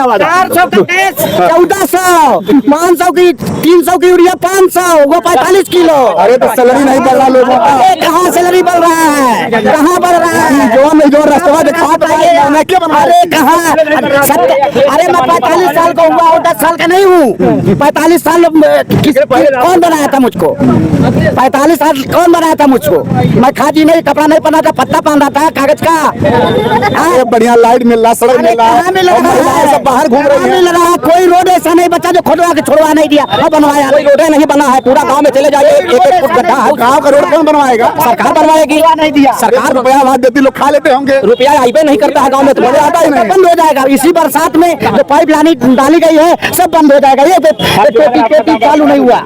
देश 1400, 500 की 300 की यूरिया 500, वो 45 किलो। अरे तो सैलरी नहीं बढ़ रहा लोगों का। अरे कहाँ सैलरी बढ़ रहा है? कहाँ बढ़ रहा है? जो रास्ता दिखा अरे कहाँ? अरे मैं 45 साल का हुआ और 10 साल का नहीं हूँ। 45 साल कौन बनाया था मुझको? 45 साल कौन बनाया था मुझको? मैं खादी नहीं, कपड़ा नहीं पहना था, पत्ता पहना था कागज का। अरे बढ़िया लाइट मिल रहा, सड़क मिल रहा है, सब बाहर घूम रहे हैं। मिल रहा है, कोई रोड ऐसा नहीं बचा जो खुदवा के छोड़वा नहीं दिया और बनवाया। कोई रोड नहीं बना है, पूरा गांव में चले जाइए, एक फुट गड्ढा है। गाँव का रोड कौन बनवाएगा? सरकार बनवाएगी, नहीं दिया। सरकार रुपया वहाँ देती, लोग खा लेते होंगे। रुपया आइबे नहीं करता है गांव में, तो मजा आता ही नहीं। बंद हो जाएगा इसी बरसात में, जो पाइप डाली गई है सब बंद हो जाएगा। ये टोटी चालू नहीं हुआ,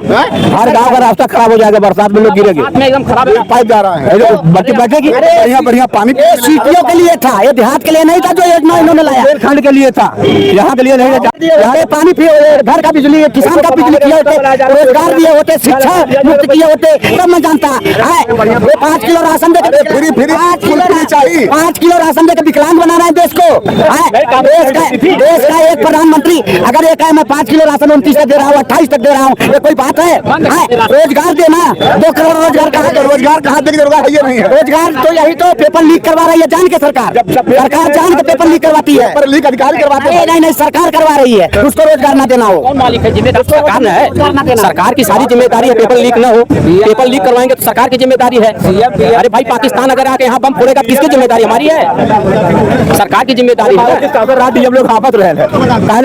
हर गांव का रास्ता खराब हो जाएगा, बरसात में लोग गिरेंगे। एकदम खराब है। पाइप जा रहा है, बच्चे बैठेगी बढ़िया बढ़िया पानी। ये सीटियों के लिए था, ये देहात के लिए नहीं था जो योजना इन्होंने लाया। खंड के लिए था, यहाँ के लिए नहीं। यहाँ पानी घर का बिजली, किसान का बिजली किए होते, रोजगार दिए होते, शिक्षा मुक्त किए होते, सब मैं जानता है। 5 किलो राशन दे के फ्री चाहिए, 5 किलो राशन दे के विकलांग बना रहे हैं देश को। देश का एक प्रधानमंत्री अगर ये कहे मैं 5 किलो राशन 29 तक दे रहा हूँ, 28 तक दे रहा हूँ, ये कोई बात है? रोजगार देना, 2 करोड़ रोजगार कहाँ देगी? रोजगार तो यही तो पेपर लीक करवा रही है जान के सरकार जान के पेपर लीक करवाती है। पर लीक अधिकारी करवाते हैं। नहीं, सरकार करवा रही है, उसको रोजगार ना देना हो। कौन मालिक है? जिम्मेदार सरकार न है, सरकार की सारी जिम्मेदारी है, पेपर लीक ना हो। पेपर लीक करवाएंगे तो सरकार की जिम्मेदारी है। अरे भाई पाकिस्तान अगर आके यहाँ बम फोड़ेगा, किसकी जिम्मेदारी? हमारी है, सरकार की जिम्मेदारी है। जब लोग आपत रहे हैं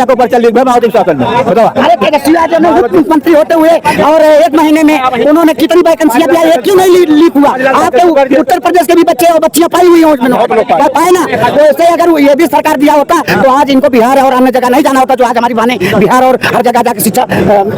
को पर्चा लिख शासन में बताओ। अरे तेजस्वी यादव ने मुख्यमंत्री होते हुए और 1 महीने में उन्होंने कितनी वैकेंसियां दिया, एक क्यों नहीं लीक हुआ? आपके उत्तर प्रदेश के भी बच्चे और बच्चियां पाई हुई हैं उसमें, पाए ना। तो ऐसे अगर ये भी सरकार दिया होता तो आज इनको बिहार और अन्य जगह नहीं जाना होता, जो आज हमारी बहनें बिहार और हर जगह जाकर शिक्षा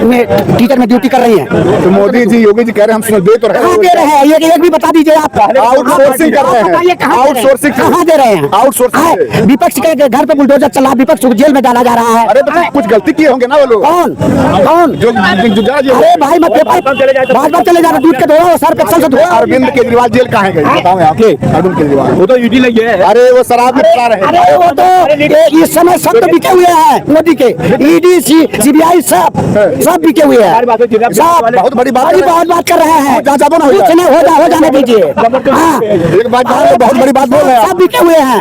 में टीचर में ड्यूटी कर रही हैं। तो मोदी जी, योगी जी कह रहे हैं हम दे तो रहे कहाँ दे रहे हैं? ये एक भी बता दीजिए आप। आउटसोर्सिंग कर रहे हैं, आउटसोर्सिंग कहाँ दे रहे हैं? आउटसोर्सिंग। विपक्ष के घर पे बुलडोजर चला, विपक्ष को जेल में डाला जा रहा है। अरे तो कुछ गलती किए होंगे ना वो लोग। कौन? जो अरे भाई मत भाजपा चले जा रहे, दूध के धोआ, सर पेक्सल से धोआ। अरविंद केजरीवाल जेल कहाँ गए बताओ आप? अरविंद केजरीवाल वो तो ईडी लगी है। अरे वो शराब में पड़ा रहे। अरे वो तो इस समय सब तो बिके हुए हैं मोदी के, ईडी सीबीआई सब बिके हुए हैं। बहुत बड़ी बात कर रहे हैं। कुछ नहीं हो जाने दीजिए। हाँ एक बात बहुत बड़ी बात बोल रहे हैं, सब बिके हुए हैं,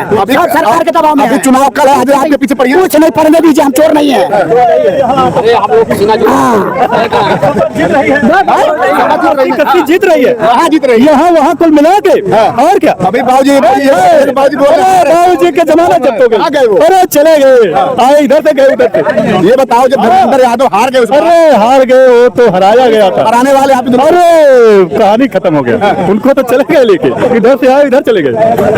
सरकार के दबाव में अभी है। चुनाव कल है, आज आपके पीछे पड़ी है। कुछ नहीं पढ़ने दीजिए, हम चोर नहीं है। जीत रही है, हाँ जीत रही है। यहाँ वहाँ कुल मिला के। और क्या अभी बाबूजी बोल रहे हैं, बाबू जी के जमाना जब तो कहाँ गए वो? अरे चले गए, आए इधर से गए उधर से। ये बताओ जब धर्मेंद्र यादव हार गए उसके बाद, अरे हार गए, वो तो हराया गया था। हराने वाले आप इधर- अरे कहानी खत्म हो गया, उनको तो चले गए लेके, इधर से आए इधर चले गए।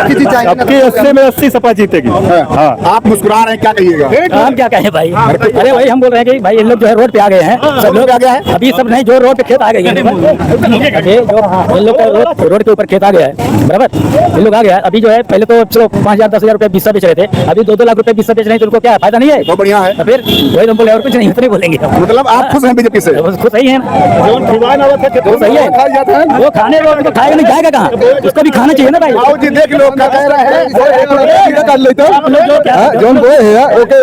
किसी चाहिए आपकी 80 में 80 सपा जीतेगी। हाँ आप मुस्कुरा रहे हैं, क्या कहिएगा? हम क्या कहें भाई, अरे वही हम बोल रहे हैं कि भाई इन लोग जो है रोड पे आ गए हैं, सब लोग आ गया है अभी, सब नहीं जो रोड पे खेत आ गए हैं, ये जो इन लोग का रोड के ऊपर खेत आ गया है, बराबर। इन लोग आ गया है अभी जो है, पहले तो चलो 5,000 10,000 रुपए बीसा बेच रहे थे, अभी 2-2 लाख रुपए बीसा बेच रहे हैं, तो उनको क्या फायदा नहीं है? बहुत बढ़िया है। तो फिर वही हम बोले, और कुछ नहीं, इतने बोलेंगे हम। मतलब आप खुश हैं बीजेपी से? बस खुद सही है ना, वो सही है। वो खाने को खाएगा नहीं जाएगा कहाँ, उसको भी खाना चाहिए ना भाई। बाबूजी देख लो क्या कह रहे हैं, कर लेते हो आप लोग जो क्या जोन बोए है ओके।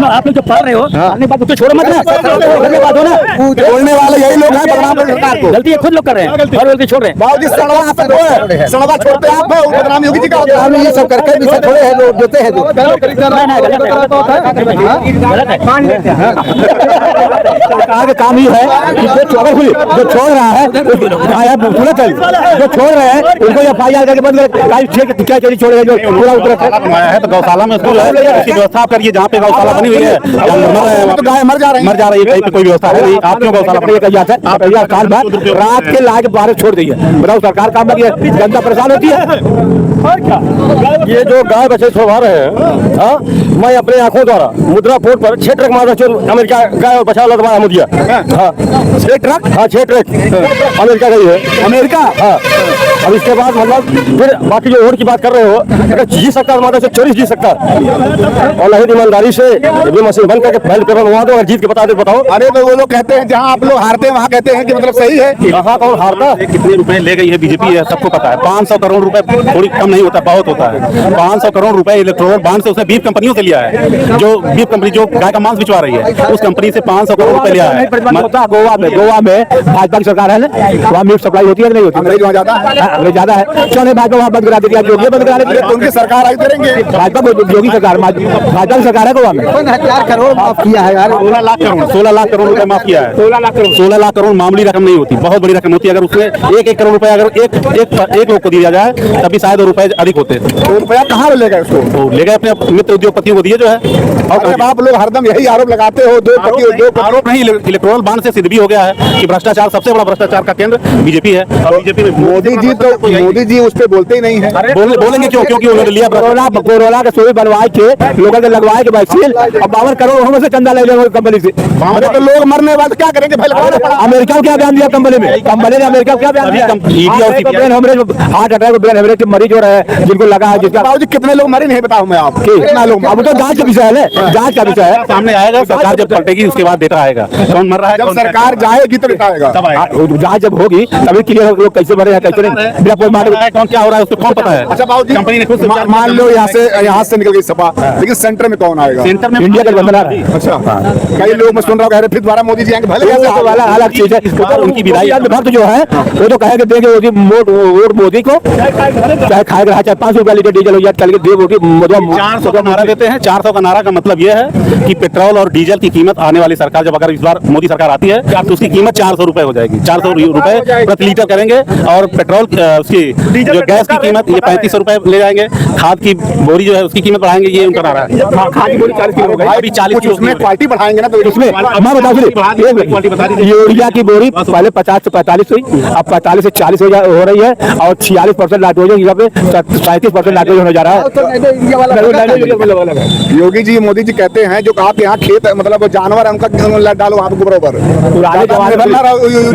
आप लोग जो पढ़ रहे हो, पढ़ने के बाद उसको छोड़ो मत ना, पढ़ने के बाद हो ना, बोलने वाले यही लोग हैं बदनाम करने सरकार को। गलती है खुद लोग कर रहे हैं और गलती छोड़ रहे हैं। बाबूजी सड़वा आप दो है, सड़वा छोड़ते आप हो, बदनाम योगी जी का होता है। ये सब करके भी सब थोड़े हैं लोग देते हैं जो। नहीं, नहीं, गलत है, गलत है। सरकार का काम ये है कि जो छोड़ रहा है जो छोड़ रहे हैं उनको FIR करके बंद कर, क्या चोरी छोड़ेगा जो पूरा उत्तर है। तो गौशाला में स्कूल है, इसकी व्यवस्था करिए, जहाँ पे गौशाला बनी हुई है तो गाय मर जा रही है। मर जा रही है, कहीं पे कोई व्यवस्था है नहीं। आप क्यों गौशाला पर कही जाता है, आप कहिए साल भर रात के लाके बाहर छोड़ दीजिए, बताओ सरकार काम लगी है, जनता परेशान होती है। और क्या ये जो गाय बछड़े छोड़वा रहे हैं, हाँ, मैं अपने आंखों द्वारा मुद्रा पोर्ट पर 6 ट्रक मारा चोर अमेरिका गाय और बछड़ा लदवाया मुझे। हाँ 6 ट्रक, हाँ 6 ट्रक अमेरिका गई है, अमेरिका। हाँ अब इसके बाद मतलब फिर बाकी जो वोट की बात कर रहे हो, अगर जीत सकता है हमारे से 24 जीत सकता है, और नहीं ईमानदारी से ये मशीन बंद करके पहले पेपर मंगवा दो, अगर जीत के बता दे बताओ। अरे तो वो लोग कहते हैं जहाँ आप लोग हारते हैं वहाँ कहते हैं कि मतलब सही है। कहाँ कौन हारता? कितने रुपए ले गई है बीजेपी है सबको पता है। 500 करोड़ रुपए थोड़ी कम नहीं होता, बहुत होता है। 500 करोड़ रुपए इलेक्ट्रोल बॉन्ड से उसने बीफ कंपनियों से लिया है, जो बीफ कंपनी जो गाय का मांस बिचवा रही है, उस कंपनी से 500 करोड़ रुपए लिया है। गोवा में भाजपा की सरकार है ना, वहाँ मिल्क सप्लाई होती है कि नहीं होती? अंग्रेज वहाँ ज्यादा है, अंग्रेज ज्यादा है, क्यों नहीं भाजपा वहाँ बंद करा देती है, योगी बंद करा देती है? उनकी सरकार आई करेंगे। भाजपा को योगी सरकार, भाजपा की सरकार है गोवा में। 4 करोड़ माफ किया है यार। 16 लाख करोड़ रुपए माफ किया है। 16 लाख करोड़ मामूली रकम नहीं होती, बहुत बड़ी रकम होती है। अगर उसमें 1-1 करोड़ रुपए अगर एक लोग को दिया जाए तभी शायद रुपए अधिक होते हैं। तो रुपया कहाँ ले गए उसको? तो ले गए अपने मित्र उद्योगपतियों को दिए जो है। और जब आप लोग हरदम यही आरोप लगाते हो, दो आरोप नहीं, इलेक्ट्रोल बॉन्ड से सिद्ध भी हो गया है कि भ्रष्टाचार, सबसे बड़ा भ्रष्टाचार का केंद्र बीजेपी है। और बीजेपी में मोदी जी उस पर बोलते ही नहीं है। बोलेंगे क्यों? क्योंकि उन्होंने लिया कोरोना के सुई बनवाए के लोगों के लगवाए के वैक्सीन, अब 52 करोड़ हमें से चंदा ले लेंगे कंपनी से। अरे तो लोग मरने बाद क्या करेंगे भाई? लगाना पड़ा। अमेरिका को क्या बयान दिया कंपनी ने? कंपनी ने अमेरिका को क्या बयान दिया? Brain haemorrhage, heart attack, brain haemorrhage के मरीज हो रहे हैं, जिनको लगा है, जिसका बाबूजी कितने लोग मरे नहीं बताऊं मैं आपको, कितना लोग? अब तो जांच का विषय है ना, जांच का विषय है। सामने आएगा, सरकार जब पलटेगी उसके बाद डेटा आएगा कौन मर रहा है। जब सरकार जाएगी तो बताएगा। तब आएगा। जांच जब होगी तभी क्लियर लोग कैसे मरे हैं कैसे नहीं, बिना कोई मारे कौन क्या हो रहा है उसको कौन पता है। अच्छा बाबूजी, कंपनी ने खुद मान लो यहाँ से निकल गई सपा, लेकिन सेंटर में कौन आएगा? सेंटर में इंडिया का गठबंधन आ रहा है। अच्छा, कई लोग मैं सुन रहा हूँ कह रहे फिर दोबारा मोदी जी आएंगे, भले वो वाला अलग चीज है। उनकी विदाई भक्त जो है वो तो कहेंगे देंगे वोट मोदी को, चाहे खाएगा चाहे 500 रुपया लीटर डीजल हो जाए, चल के दे वोट 400 का नारा देते हैं। 400 का नारा का मतलब यह है कि पेट्रोल और डीजल की कीमत आने वाली सरकार जब अगर इस बार मोदी सरकार आती है तो उसकी कीमत 400 रुपए हो जाएगी। 400 रुपए प्रति लीटर करेंगे। और पेट्रोल उसकी जो गैस की कीमत ये 3500 रुपए ले जाएंगे। खाद की बोरी जो है उसकी कीमत बढ़ाएंगे, ये उनका नारा है। खाद की बोरी 40 किलो हो गई, अभी 40 किलो उसमें क्वालिटी बढ़ाएंगे ना तो उसमें मैं बता दूं, यूरिया की बोरी पहले 50 से 45 हुई, अब 45 से 40 हो रही है, और 46% नाइट्रोजन यहाँ पे 37% नाइट्रोजन हो जा रहा है। योगी जी मोदी जी कहते हैं जो आप यहाँ खेत मतलब जानवर है उनका डालो वहाँ पे बराबर। पुराने जमाने में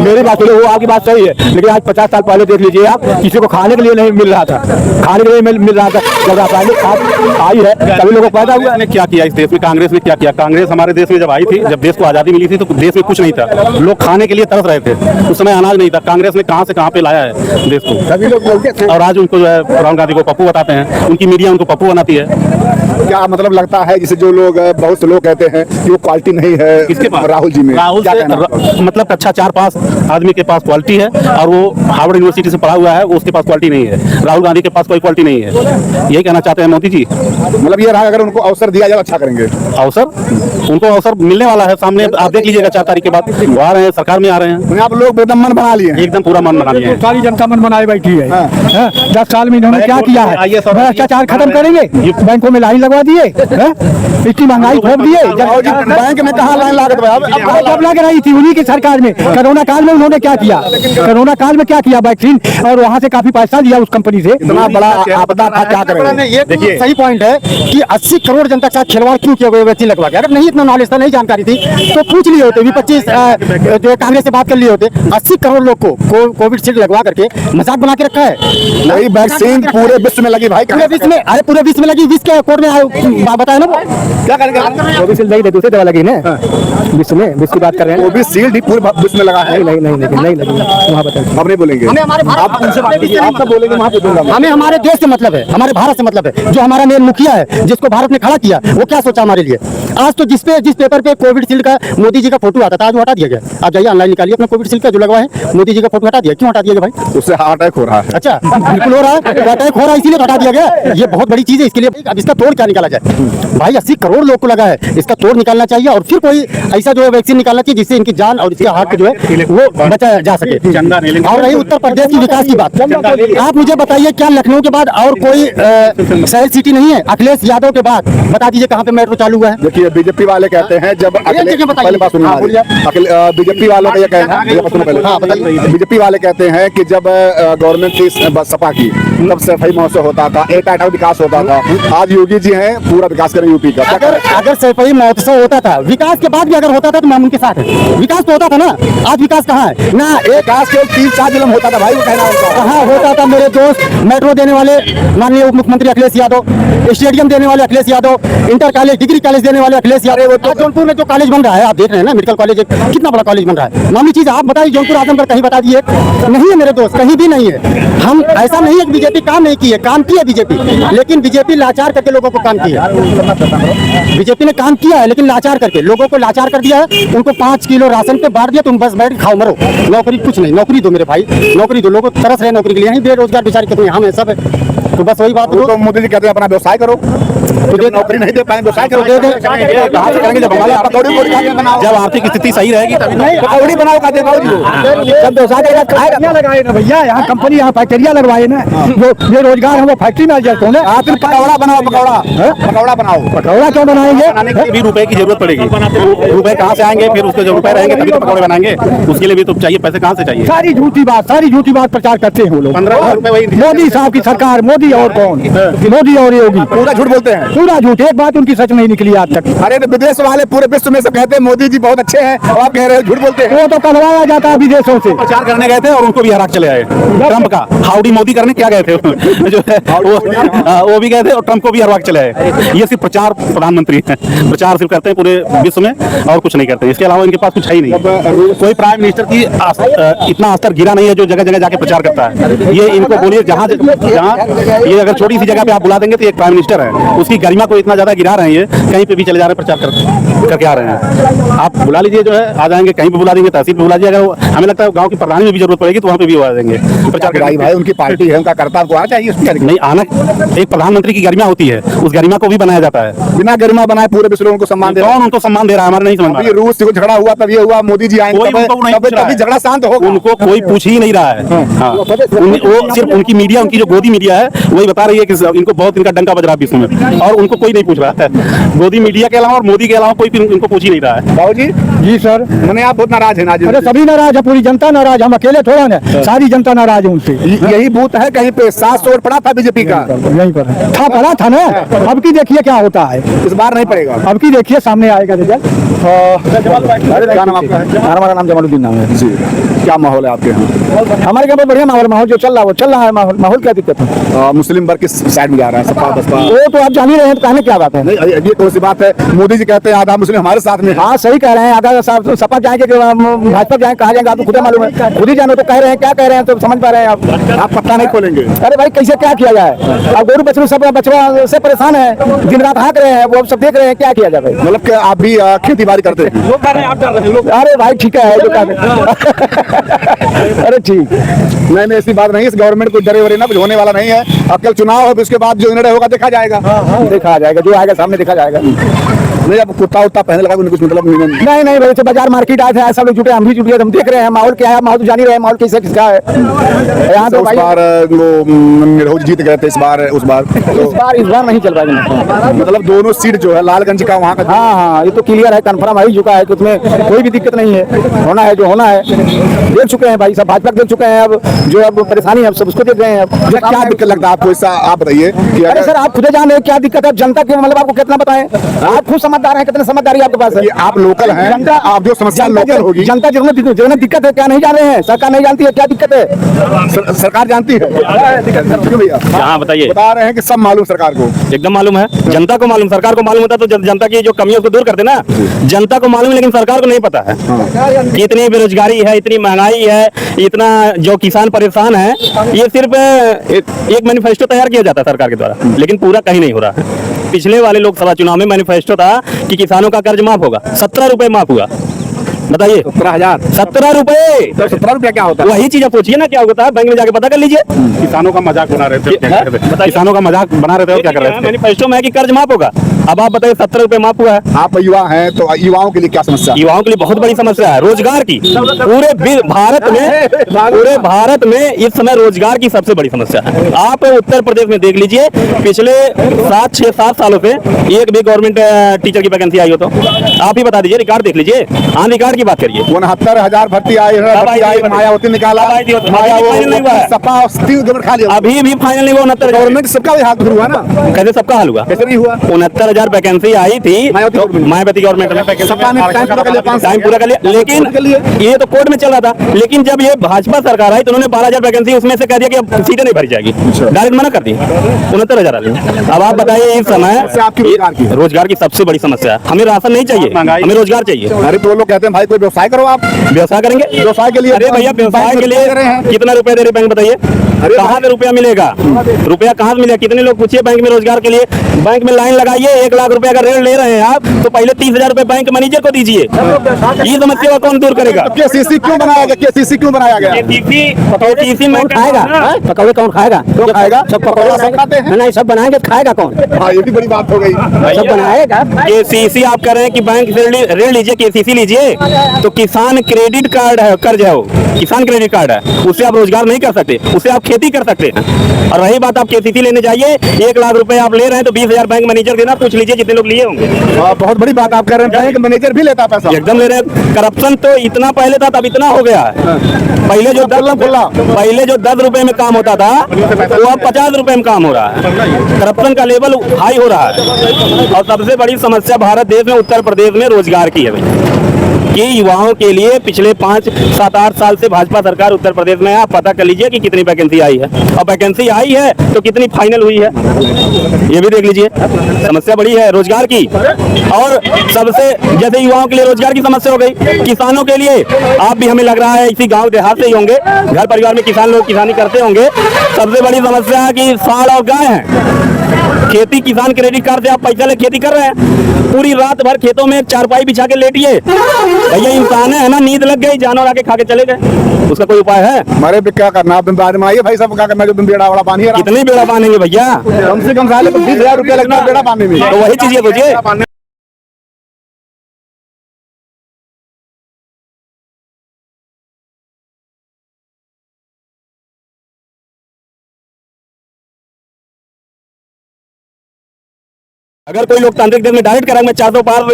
मेरी बात सुनो, वो आपकी बात सही है, लेकिन आज 50 साल पहले देख लीजिए आप, किसी को खाने के लिए नहीं मिल रहा था, खाने के लिए मिल रहा था। जब रासायनिक खाद आई है सभी लोगों को फायदा हुआ। ने क्या किया इस देश में? कांग्रेस ने क्या किया? कांग्रेस हमारे देश में जब आई थी, जब देश को आजादी मिली थी तो देश में कुछ नहीं था, लोग खाने के लिए तरस रहे थे, उस समय अनाज नहीं था। कांग्रेस ने कहां से कहां पे लाया है देश को। सभी लोग बोलते थे। और आज उनको जो है राहुल गांधी को पप्पू बताते हैं, उनकी मीडिया उनको पप्पू बनाती है। क्या मतलब लगता है, जैसे जो लोग बहुत से लोग कहते हैं कि वो क्वालिटी नहीं है किसके पास? राहुल जी में, राहुल क्या से कहना आपका? मतलब कक्षा 4-5 आदमी के पास क्वालिटी है और वो हार्वर्ड यूनिवर्सिटी से पढ़ा हुआ है, उसके पास क्वालिटी नहीं है। राहुल गांधी के पास कोई क्वालिटी नहीं है, यही कहना चाहते हैं मोदी जी। मतलब ये रहा, अगर उनको अवसर दिया जाए अच्छा करेंगे। अवसर उनको अवसर मिलने वाला है, सामने आप देख लीजिएगा 4 तारीख के बाद वो आ रहे हैं, सरकार में आ रहे हैं, आप लोग एकदम मन बना लिए हैं। एकदम पूरा मन बना लिए हैं। सारी जनता मन बनाए बैठी है। 10 साल में इन्होंने क्या किया है? भ्रष्टाचार खत्म करेंगे, बैंकों में लाइन लगवा दिए, इतनी महंगाई थोप दिए। बैंक में कहाँ लाइन लागत भाई? जब लग रही थी उन्हीं की सरकार में, कोरोना काल में उन्होंने क्या किया? कोरोना काल में क्या किया? वैक्सीन, और वहाँ से काफी पैसा दिया उस कंपनी से। इतना बड़ा आपदा था, क्या करेंगे? ये देखिए। सही पॉइंट है कि 80 करोड़ जनता के साथ खिलवाड़ क्यों किया गया वैक्सीन लगवा के? अगर नहीं इतना नॉलेज था, नहीं जानकारी थी तो पूछ लिए होते। 25 जो कांग्रेस से बात कर लिए होते। 80 करोड़ लोग को कोविड शील्ड लगवा करके मजाक बना के रखा है। वही वैक्सीन पूरे विश्व में लगी भाई, पूरे विश्व में, अरे पूरे विश्व में लगी, विश्व के कोर्ट में बताया ना वो। क्या करेंगे? कोविशील्ड नहीं, दूसरी दवा लगी ना विश्व में, विश्व की बात कर रहे हैं। कोविशील्ड ही पूरे विश्व में लगा है। नहीं लगी वहाँ बताइए। अब नहीं बोलेंगे, हमें हमारे भारत आप उनसे बात कीजिए, आप सब बोलेंगे वहाँ पे दूंगा मैं। हमें हमारे देश से मतलब है, हमारे भारत से मतलब है। जो हमारा मेन मुखिया है, जिसको भारत ने खड़ा किया, वो क्या सोचा हमारे लिए? आज तो जिस पेपर पे कोविशील्ड का मोदी जी का फोटो आता था, आज वो हटा दिया गया। आप जाइए ऑनलाइन निकालिए अपना कोविशील्ड का जो लगवा है, मोदी जी का फोटो हटा दिया। क्यों हटा दिया गया भाई? उससे हार्ट अटैक हो रहा है। अच्छा, बिल्कुल हो रहा है, अटैक हो रहा है, इसीलिए तो हटा दिया गया। ये बहुत बड़ी चीज है, इसके लिए अब इसका तोड़ क्या निकाला जाए भाई? 80 करोड़ लोग को लगा है, इसका तोड़ निकालना चाहिए और फिर कोई ऐसा जो है वैक्सीन निकालना चाहिए जिससे इनकी जान और इसके हार्ट जो है वो बचाया जा सके। और रही उत्तर प्रदेश की विकास की बात, आप मुझे बताइए क्या लखनऊ के बाद और कोई शहर सिटी नहीं है? अखिलेश यादव के बाद बता दीजिए कहाँ पे मेट्रो चालू हुआ है? देखिए बीजेपी वाले कहते हैं जब पहले बात सुनिए, बीजेपी वालों का यह कहना है, बीजेपी वाले कहते हैं कि जब गवर्नमेंट थी सपा की, तब सफाई महोत्सव होता था, एक विकास होता था। आज योगी जी हैं, पूरा विकास करें यूपी का। अगर सफाई महोत्सव होता था, विकास के बाद भी अगर होता था तो मैं उनके साथ है। विकास तो होता था ना, आज विकास कहाँ है ना? विकास केवल 3-4 जिलों में होता था भाई, वो कहना उनका। कहाँ होता था मेरे दोस्त? मेट्रो देने वाले माननीय उप मुख्यमंत्री अखिलेश यादव, स्टेडियम देने वाले Akhilesh Yadav, inter college, degree college देने वाले अखिलेश यादव। जौनपुर में जो कॉलेज बन रहा है, आप देख रहे हैं ना, मेडिकल कॉलेज, कितना बड़ा कॉलेज बन रहा है। मामूली चीज आप बताइए, जौनपुर आजमगढ़ कहीं बता दीजिए? नहीं है मेरे दोस्त, कहीं भी नहीं है। हम ऐसा नहीं है कि बीजेपी काम नहीं की है, काम की है बीजेपी, लेकिन बीजेपी लाचार करके लोगों को काम किया है। बीजेपी ने काम किया है लेकिन लाचार करके लोगों को लाचार कर दिया है। उनको 5 किलो राशन पे बांट दिया, तुम बस बैठ खाओ मरो। नौकरी कुछ नहीं, नौकरी दो मेरे भाई, नौकरी दो। लोगों तरस रहे नौकरी के लिए, यहीं बेरोजगार बेचारे कितने हम है, सब है। तो बस वही बात, तो मोदी जी कहते हैं अपना व्यवसाय करो, तो जो नौकरी नहीं दे पाए व्यवसाय करो। दे कहाँ से करेंगे? जब हमारे जब आर्थिक स्थिति सही रहेगी तभी ना। पकौड़ी बनाओ खाते जब व्यवसाय खाएगा लगाए ना भैया, यहाँ कंपनी, यहाँ फैक्ट्रिया लगवाए ना, जो बेरोजगार है वो फैक्ट्री में एडजस्ट होने। आप पकौड़ा बनाओ, पकौड़ा बनाओ। पकौड़ा क्यों बनाएंगे? बनाने के लिए भी रुपए की जरूरत पड़ेगी। रुपए कहाँ से आएंगे? फिर उसके जो रुपए रहेंगे तभी तो पकौड़े बनाएंगे, उसके लिए भी तो चाहिए पैसे। कहाँ से चाहिए? सारी झूठी बात प्रचार करते हैं वो लोग। 15 रुपए वही मोदी साहब की सरकार, मोदी और कौन? मोदी और योगी पूरा झूठ बोलते हैं, पूरा झूठ। एक बात उनकी सच नहीं निकली आज तक। अरे तो विदेश वाले पूरे विश्व में सब कहते हैं मोदी जी बहुत अच्छे हैं, और आप कह रहे हैं झूठ बोलते हैं। वो तो कहलवाया जाता है विदेशों से। प्रचार करने गए थे और उनको भी हरा के चले आए। ट्रम्प का हाउडी मोदी करने क्या गए थे जो है वो भी गए थे और ट्रम्प को भी हरवा के चले आए। ये सिर्फ प्रचार प्रधानमंत्री हैं, प्रचार सिर्फ करते हैं पूरे विश्व में और कुछ नहीं करते। इसके अलावा इनके पास कुछ है ही नहीं। कोई प्राइम मिनिस्टर की इतना स्तर गिरा नहीं है जो जगह जगह जाके प्रचार करता है। ये इनको बोलिए जहाँ ये अगर छोटी सी जगह पे आप बुला देंगे तो एक प्राइम मिनिस्टर है, उसकी गरिमा को इतना ज्यादा गिरा रहे हैं, कहीं पे भी चले जा रहे हैं प्रचार करके आ रहे हैं। आप बुला लीजिए, जो है आ जाएंगे, कहीं पे बुला देंगे, तहसील पे बुला दीजिए। अगर हमें लगता है गांव की प्रधानी में भी जरूरत पड़ेगी तो वहाँ पे भी आ जाएंगे प्रचार भाई भाई उनकी पार्टी है, उनका कर्ता को आना चाहिए। नहीं आना, एक प्रधानमंत्री की गरिमा होती है, उस गरिमा को भी बनाया जाता है। बिना गरिमा बनाए पूरे विश्व उनको सम्मान दे रहा है। कौन उनको सम्मान दे रहा है? हमारे नहीं समझ में। रूस से झगड़ा हुआ तब ये हुआ, मोदी जी आएंगे तभी झगड़ा शांत होगा। उनको कोई पूछ ही नहीं रहा है। हाँ। वो सिर्फ उनकी मीडिया, उनकी जो गोदी मीडिया है वही बता रही है कि इनको बहुत इनका डंका बज रहा है विश्व में, और उनको कोई नहीं पूछ रहा है। गोदी मीडिया के अलावा और मोदी के अलावा कोई इनको पूछ ही नहीं रहा है। बाबू जी जी सर, मैंने आप बहुत नाराज है। अरे सभी नाराज है, पूरी जनता नाराज, हम अकेले थोड़ा ना, सारी जनता नाराज है उनसे। यही बूथ है कहीं पे 700 वोट पड़ा था बीजेपी का, यहीं पर था, पड़ा था ना। अब की देखिए क्या होता है, इस बार नहीं पड़ेगा। अब की देखिए सामने आएगा रिजल्ट। क्या नाम आपका है? हमारा नाम जमालुद्दीन नाम है। जी क्या माहौल है आपके यहाँ? हमारे यहाँ पर बढ़िया माहौल जो चल रहा है वो चल रहा है। माहौल क्या दिक्कत है? मुस्लिम वर्ग किस साइड में जा रहा है, सपा बसपा? वो तो आप जान ही रहे हैं, तो कहने क्या बात है। नहीं, ये कौन सी बात है? मोदी जी कहते हैं आधा मुस्लिम हमारे साथ में। हाँ सही कह रहे हैं, आधा सपा जाएंगे कि भाजपा जाएंगे, कहा जाएंगे आपको खुद मालूम है, खुद ही जानो तो कह रहे हैं, क्या कह रहे हैं तो समझ पा रहे हैं आप पत्ता नहीं खोलेंगे? अरे भाई कैसे क्या किया जाए, अब गोरू बछड़ू सब बचवा से परेशान है, दिन रात हाँक रहे हैं, वो अब सब देख रहे हैं, क्या किया जाए। मतलब कि आप भी खेती बाड़ी करते हैं? अरे भाई ठीक है जो अरे ठीक नहीं, ऐसी बात नहीं है। इस गवर्नमेंट को डरे वरे ना, कुछ होने वाला नहीं है। अब कल चुनाव है, उसके बाद जो निर्णय होगा देखा जाएगा। देखा जाएगा, जो आएगा सामने देखा जाएगा। नहीं, अब कुत्ता उत्ता पहने लगा उन्हें कुछ मतलब नहीं। नहीं भाई, बाजार मार्केट आए थे, सब लोग जुटे, हम भी जुटे, हम देख रहे हैं माहौल क्या है, माहौल तो जान ही रहे हैं, माहौल कैसे किसका है यहाँ तो। उस बार वो निरहुल जीत गए थे, इस बार इस बार नहीं चल पाएगा। मतलब दोनों सीट जो है लालगंज का वहाँ का। हाँ, ये तो क्लियर है, कंफर्म हो ही चुका है कि उसमें कोई भी दिक्कत नहीं है, होना है जो होना है। देख चुके हैं भाई, सब भाजपा देख चुके हैं, अब जो अब परेशानी है सब उसको देख रहे हैं। अब क्या दिक्कत लगता है आपको, ऐसा आप बताइए कि अरे सर, आप खुद जान रहे हैं क्या दिक्कत है जनता की, मतलब आपको कितना बताएं, आप खुद समझदार हैं, कितने समझदारी आपके पास है। आप लोकल हैं, जनता, आप जो समस्या लोकल होगी, जनता जिन्हें दिक्कत है, क्या नहीं जान रहे हैं, सरकार नहीं जानती है क्या दिक्कत है, सरकार जानती है। क्यों भैया? हाँ बताइए। बता रहे हैं कि सब मालूम सरकार को, एकदम मालूम है, जनता को मालूम, सरकार को मालूम होता तो जनता की जो कमियों को दूर करते ना। जनता को मालूम है लेकिन सरकार को नहीं पता है कि इतनी बेरोजगारी है, इतनी महंगाई है, इतना जो किसान परेशान है। ये सिर्फ एक मैनिफेस्टो तैयार किया जाता है सरकार के द्वारा, लेकिन पूरा कहीं नहीं हो रहा है। पिछले वाले लोकसभा चुनाव में मैनिफेस्टो था कि किसानों का कर्ज माफ होगा, 17 रुपए माफ हुआ। बताइए 17 रुपए। तो 17 रुपया क्या होता है? वही चीज आप पूछिए ना क्या होता है, बैंक में जाके पता कर लीजिए। किसानों का मजाक बना रहे थे, किसानों का मजाक बना रहे थे, क्या कर रहे थे? मैनिफेस्टो में है कि कर्ज माफ होगा, अब आप बताइए 17 रुपए माफ हुआ है। आप युवा हैं तो युवाओं के लिए क्या समस्या? युवाओं के लिए बहुत बड़ी समस्या है रोजगार की। पूरे भारत में इस समय रोजगार की सबसे बड़ी समस्या है। आप उत्तर प्रदेश में देख लीजिए, पिछले 7 सालों से एक भी गवर्नमेंट टीचर की वैकेंसी आई हो तो आप ही बता दीजिए, रिकॉर्ड देख लीजिए, हाँ रिकॉर्ड की बात करिए। 69,000 भर्ती आई है, मायावती निकाला, सपा खा लिया, अभी भी फाइनल नहीं हुआ। 69 गवर्नमेंट सबका हाथ हुआ ना, कैसे सबका हाल हुआ? कैसे नहीं हुआ? 69,000 वैकेंसी आई थी मायावती गवर्नमेंट ने, सपा ने टाइम पूरा कर लिया, लेकिन ये तो कोर्ट में चल रहा था। लेकिन जब ये भाजपा सरकार आई तो उन्होंने 12,000 वैकेंसी उसमें से कह दिया कि अब सीटें नहीं भरी जाएगी, डायरेक्ट मना कर दी, 69,000 आ गई। अब आप बताइए इस समय आपकी रोजगार की सबसे बड़ी समस्या है। हमें राशन नहीं चाहिए, हमें रोजगार चाहिए। अरे तो लोग कहते हैं भाई कोई व्यवसाय करो, आप व्यवसाय करेंगे, व्यवसाय के लिए। अरे भैया व्यवसाय के लिए कितना रुपया दे रहे बैंक बताइए, कहाँ से रुपया मिलेगा? रुपया कहाँ से मिलेगा? कितने लोग पूछिए बैंक में रोजगार के लिए, बैंक में लाइन लगाइए, 1 लाख रुपया का ऋण ले रहे हैं आप तो पहले 30,000 रुपए बैंक मैनेजर को दीजिए। ये समस्या को कौन दूर करेगा? केसीसी क्यों बनाया गया? केसीसी क्यों बनाया गया? केसीसी में खाएगा पकौड़े, कौन खाएगा? तो खाएगा, सब पकौड़ा सब खाते हैं, नहीं सब बनाएंगे तो खाएगा कौन? हाँ ये भी बड़ी बात हो गई, सब बनाएगा। केसीसी आप कह रहे हैं कि बैंक से ऋण लीजिए, केसीसी लीजिए, तो किसान क्रेडिट कार्ड है, कर्ज है, वो किसान क्रेडिट कार्ड है, उससे आप रोजगार नहीं कर सकते, उससे आप खेती कर सकते हैं। और रही बात आप केसीसी लेने जाइए, 1 लाख रुपए आप ले रहे हैं तो 20,000 बैंक मैनेजर देना, पूछ लीजिए जितने लोग लिए होंगे। बहुत बड़ी बात आप कर रहे हैं, बैंक मैनेजर भी लेता पैसा, एकदम ले रहे हैं। करप्शन तो इतना पहले था, तब इतना हो गया है। पहले जो 10 रुपए में काम होता था वो अब 50 रुपए में काम हो रहा है। करप्शन का लेवल हाई हो रहा है। और सबसे बड़ी समस्या भारत देश में उत्तर प्रदेश में रोजगार की है भाई, कि युवाओं के लिए पिछले 5, 7, 8 साल से भाजपा सरकार उत्तर प्रदेश में, आप पता कर लीजिए कि कितनी वैकेंसी आई है, और वैकेंसी आई है तो कितनी फाइनल हुई है, ये भी देख लीजिए। समस्या बड़ी है रोजगार की। और सबसे जैसे युवाओं के लिए रोजगार की समस्या हो गई, किसानों के लिए आप भी, हमें लग रहा है इसी गांव देहात से ही होंगे, घर परिवार में किसान लोग किसानी करते होंगे। सबसे बड़ी समस्या है कि साढ़ और गाय है। खेती किसान क्रेडिट कार्ड से आप पैसा ले खेती कर रहे हैं, पूरी रात भर खेतों में चारपाई बिछा के लेटिए, भैया इंसान है ना, नींद लग गई, जानवर आके खा के चले गए, उसका कोई उपाय है? हमारे भी क्या करना, आप बाद में आइए भाई, सब क्या करना, जो बेड़ा वाला पानी है, कितने बेड़ा बांधेंगे भैया? कम से कम साले 20,000 रुपया लगता है बेड़ा पानी में, तो वही चीज ये सोचिए। अगर कोई लोकतांत्रिक देश में डायरेक्ट कराएंगे 400 पार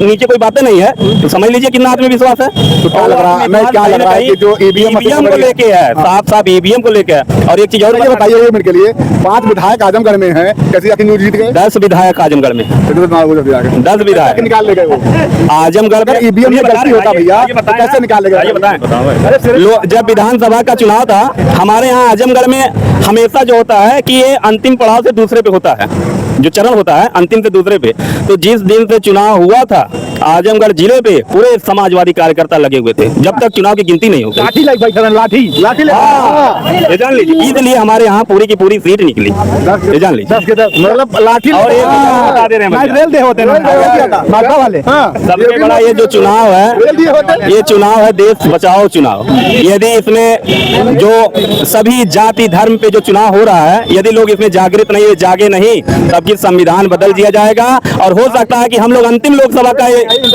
नीचे कोई बातें नहीं है तो समझ लीजिए कितना आत्मविश्वास है। तो क्या लग रहा है, मैं क्या लग रहा है कि जो ईवीएम को लेके है, साफ ईवीएम को लेके है। और एक चीज और ये बताइए 1 मिनट के लिए, 5 विधायक आजमगढ़ में हैं, कैसे आखिर न्यूज जीत गए? 10 विधायक आजमगढ़ में, 10 विधायक निकाल ले गए वो आजमगढ़ में। ईवीएम में गलती होता भैया, तो कैसे निकाल ले गए? बताएं। जब विधानसभा का चुनाव था हमारे यहाँ आजमगढ़ में हमेशा जो होता है कि ये अंतिम पड़ाव से दूसरे पे होता है, जो चरण होता है अंतिम से दूसरे पे। तो जिस दिन से चुनाव हुआ था आजमगढ़ जिले पे पूरे समाजवादी कार्यकर्ता लगे हुए थे जब तक चुनाव की गिनती नहीं हो गई। लाठी लाइक भाई लाठी ये जान लीजिए, इसलिए हमारे यहाँ पूरी की पूरी सीट निकली। ये जान लीजिए 10 के 10 मतलब लाठी और एक बता दे रहे हैं रेल दे होते माता वाले। सबसे बड़ा ये जो चुनाव है, ये चुनाव है देश बचाओ चुनाव। यदि इसमें जो सभी जाति धर्म पे जो चुनाव हो रहा है, यदि लोग इसमें जागृत नहीं, जागे नहीं, तब की संविधान बदल दिया जाएगा और हो सकता है कि हम लोग अंतिम लोकसभा का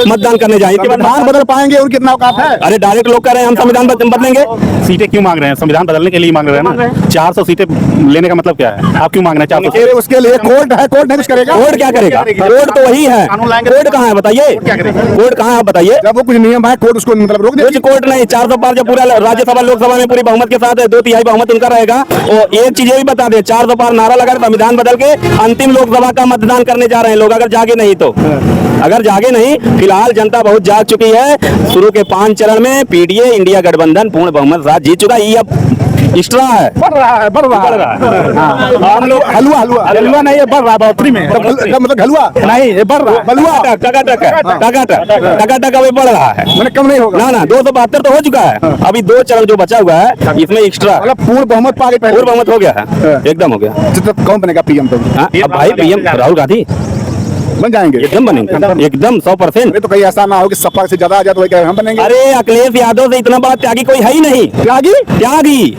मतदान करने जाएंगे। संविधान बदल पाएंगे और कितना औकात है? अरे डायरेक्ट लोग कह रहे हैं हम संविधान बदलेंगे। सीटें क्यों मांग रहे हैं? संविधान बदलने के लिए मांग रहे हैं ना। 400 सीटें लेने का मतलब क्या है? आप क्यों मांग रहे हैं 400? उसके लिए कोर्ट है, कोर्ट नहीं कुछ करेगा। कोर्ट क्या करेगा? कोर्ट तो वही है, कोर्ट कहाँ है बताइए? कोर्ट कहाँ है आप बताइए? जब वो कुछ नियम है कोर्ट उसको मतलब रोक दे। कुछ कोर्ट नहीं, 400 पार जब पूरा राज्यसभा लोकसभा में पूरी बहुमत के साथ 2/3 बहुमत उनका रहेगा। और एक चीज ये भी बता दे, 400 पार नारा लगा संविधान बदल के अंतिम लोकसभा का मतदान करने जा रहे हैं लोग, अगर जागे नहीं तो। अगर जागे नहीं, फिलहाल जनता बहुत जाग चुकी है। शुरू के 5 चरण में पीडीए इंडिया गठबंधन पूर्ण बहुमत साथ जीत चुका। ये अब एक्स्ट्रा है, बढ़ रहा है। हम लोग हलवा नहीं है, बढ़ रहा है बढ़ोतरी में। मतलब हलवा नहीं ये बढ़ रहा है, बलुआ टका अभी बढ़ रहा है, मैंने कम नहीं होगा ना 272 तो हो चुका है। अभी 2 चरण जो बचा हुआ है इसमें एक्स्ट्रा मतलब पूर्ण बहुमत पा गए, पूर्ण बहुमत हो गया है, एकदम हो गया। तो कौन बनेगा पीएम? तो अब भाई पीएम राहुल गांधी बन जाएंगे, एकदम बनेंगे, एकदम 100%। तो कहीं ऐसा ना हो कि सपा से ज्यादा आ जाए तो वही हम बनेंगे। अरे अखिलेश यादव से इतना बड़ा त्यागी कोई है ही नहीं। त्यागी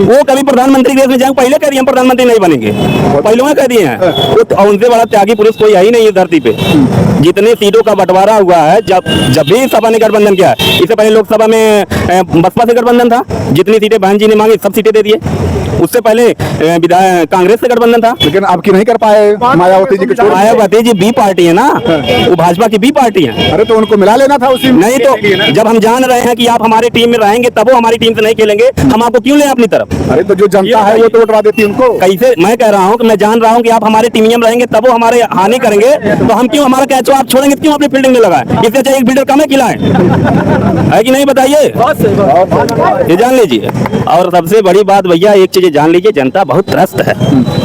वो कभी प्रधानमंत्री देश में जाएंगे, पहले कह दिए हम प्रधानमंत्री नहीं बनेंगे, पहले में कह दिए हैं। तो उनसे बड़ा त्यागी पुरुष कोई है ही नहीं इस धरती पे। जितने सीटों का बंटवारा हुआ है, जब भी सपा ने गठबंधन किया, इससे पहले लोकसभा में बसपा से गठबंधन था, जितनी सीटें बहन जी ने मांगी सब सीटें दे दिए। उससे पहले कांग्रेस से गठबंधन था, लेकिन अब की नहीं कर पाए मायावती जी के। मायावती जी बी पार्टी है ना, वो भाजपा की बी पार्टी है। अरे तो उनको मिला लेना था उसी में। नहीं तो जब हम जान रहे हैं कि आप हमारी टीम में रहेंगे तब वो हमारी टीम से नहीं खेलेंगे, हम आपको क्यों ले अपनी तरफ? अरे तो जो जनता है वो तो उठवा देती है उनको। कैसे? मैं कह रहा हूँ कि मैं जान रहा हूँ कि आप हमारे टीम में रहेंगे तब वो हमारे हानि करेंगे, तो हम क्यों हमारा कैच आप छोड़ेंगे, क्यों अपनी फील्डिंग में लगाए? इससे चाहिए एक फील्डर कम है खिलाएं, है कि नहीं बताइए? ये जान लीजिए। और सबसे बड़ी बात भैया एक चीज जान लीजिए, जनता बहुत त्रस्त है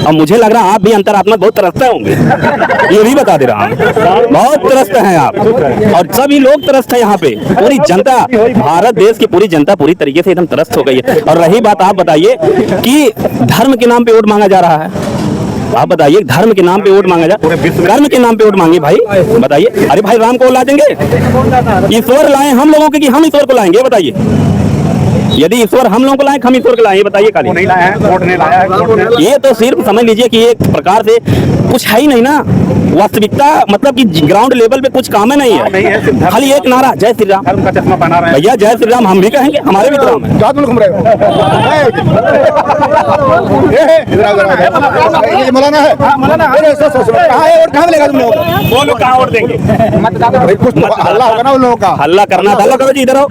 और मुझे लग रहा है आप भी अंतरात्मा बहुत त्रस्त होंगे, ये भी बता दे रहा हूँ। बहुत त्रस्त हैं आप और सभी लोग त्रस्त है यहाँ पे। पूरी जनता, भारत देश की पूरी जनता पूरी तरीके से एकदम त्रस्त हो गई है। और रही बात, आप बताइए कि धर्म के नाम पे वोट मांगा जा रहा है, आप बताइए धर्म के नाम पे वोट मांगा जा, कर्म के नाम पे वोट मांगे भाई, बताइए। अरे भाई राम को ला देंगे, ईश्वर लाए हम लोगों के कि हम ईश्वर को लाएंगे? बताइए, यदि ईश्वर हम लोगों को लाए हम ईश्वर को लाए, बताइए खाली। नहीं लाया है, कोर्ट ने लाया है। ये तो सिर्फ समझ लीजिए कि एक प्रकार से कुछ है ही नहीं ना, वास्तविकता मतलब कि ग्राउंड लेवल पे कुछ काम नहीं है, खाली एक नारा जय श्री राम। धर्म का चश्मा पहना रहे हैं भैया, जय श्री राम हम भी कहेंगे, हमारे भी राम है। क्या तुम घूम रहे हो? ये मौलाना है, कहाँ है और कहाँ मिलेगा तुम लोग? वो लोग कहाँ वोट देंगे? कुछ हल्ला होगा ना उन लोगों का। हल्ला करना, हल्ला करो जी, इधर आओ,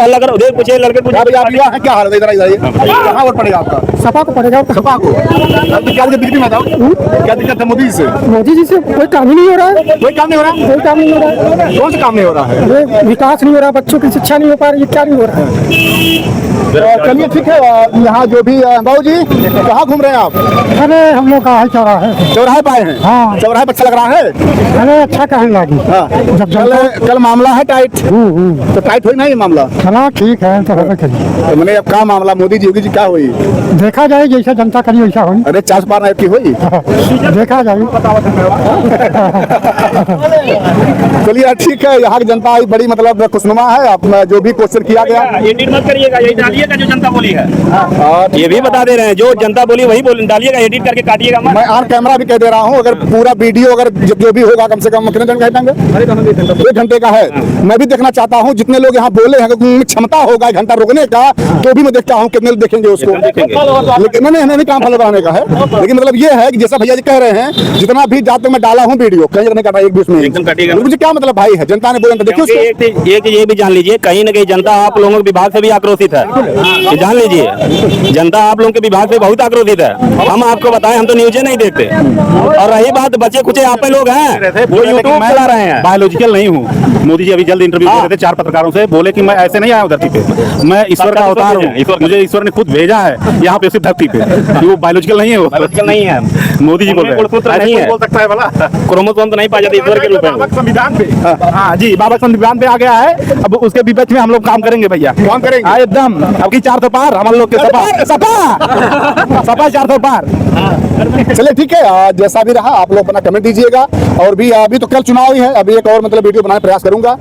हल्ला करो, देख पूछे लड़के पूछे। आप युवा हैं, क्या हाल है? इधर आइए, कहाँ वोट पड़ेगा आपका? सपा को पड़ेगा। सपा को? अब क्या बीजेपी में बताओ, क्या दिक्कत है मोदी से? मोदी जी से कोई काम ही नहीं हो रहा है, कोई काम नहीं हो रहा? कोई काम नहीं हो रहा है। कौन सा काम नहीं हो रहा है? ये विकास नहीं हो रहा, बच्चों की शिक्षा नहीं हो पा रही, ये क्या नहीं हो रहा है? चलिए ठीक है, यहाँ जो भी बाबू जी कहाँ घूम रहे हैं आप? अरे हम लोग का है चौराहे। चौराहे पाए हैं? हाँ। चौराहे पर अच्छा लग रहा है? अरे अच्छा कहने लगी। हाँ। कल मामला है टाइट, तो टाइट हुई ना ये मामला? चला ठीक है तो होगा करिए। तो मैंने अब क्या मामला मोदी जी योगी जी क्या हुई? देखा जाए जैसा जनता करी वैसा हो। अरे 4 पार की हुई? देखा जाए। चलिए ठीक है, यहाँ की जनता बड़ी मतलब खुशनुमा है। आप जो भी क्वेश्चन किया गया एडिट मत करिएगा, यही डालिएगा जो जनता बोली है। ये भी बता दे रहे हैं, जो जनता बोली वही बोल डालिएगा, एडिट करके काटिएगा मत। मैं ऑन कैमरा भी कह दे रहा हूँ, अगर पूरा वीडियो अगर जो भी होगा कम से कम कितने घंटे का है? 1 घंटे का है। मैं भी देखना चाहता हूँ जितने लोग यहाँ बोले हैं, उनमें क्षमता होगा 1 घंटा रोकने का, तो भी मैं देखता हूँ कितने लोग देखेंगे उसको। लेकिन नहीं काम फॉलो कराने का है, लेकिन मतलब ये है कि जैसा भैया जी कह रहे हैं, जितना भी जात में डाला डाला हूँ वीडियो, कहीं नहीं करना, एक बीच में एकदम कटेगा। मुझे क्या मतलब भाई है, जनता ने बोला देखिए उसको। एक चीज ये भी जान लीजिए, कहीं न कहीं जनता आप लोगों के विभाग से भी आक्रोशित है, ये जान लीजिए। जनता आप लोगों के विभाग से बहुत आक्रोशित है। हम आपको बताएं, हम तो न्यूज़ नहीं देखते। और रही बात बचे कुछ आप लोग हैं वो यूट्यूब चला रहे हैं। बायोलॉजिकल नहीं हूँ। मोदी जी अभी जल्द इंटरव्यू दे रहे थे 4 पत्रकारों से, बोले कि मैं ऐसे नहीं आया हूँ धरती पे, मैं ईश्वर का अवतार हूँ, मुझे ईश्वर ने खुद भेजा है यहाँ पे सिर्फ धरती पे। वो बायोलॉजिकल नहीं है, वो बायोलॉजिकल नहीं है। मोदी जी बोल रहे हैं नहीं है, बोल सकता है भला। क्रोमोसोम तो नहीं पाया जाता ईश्वर के रूप में। संविधान पे, हाँ जी, बाबा संविधान पे आ गया है। अब उसके विपक्ष में हम लोग काम करेंगे भैया, काम करेंगे एकदम। अब की 400 पार हम लोग के सपा 400 पार। चलिए ठीक है, जैसा भी रहा आप लोग अपना कमेंट दीजिएगा। और भी अभी तो कल चुनाव ही है, अभी एक और मतलब वीडियो बनाने का प्रयास करूंगा।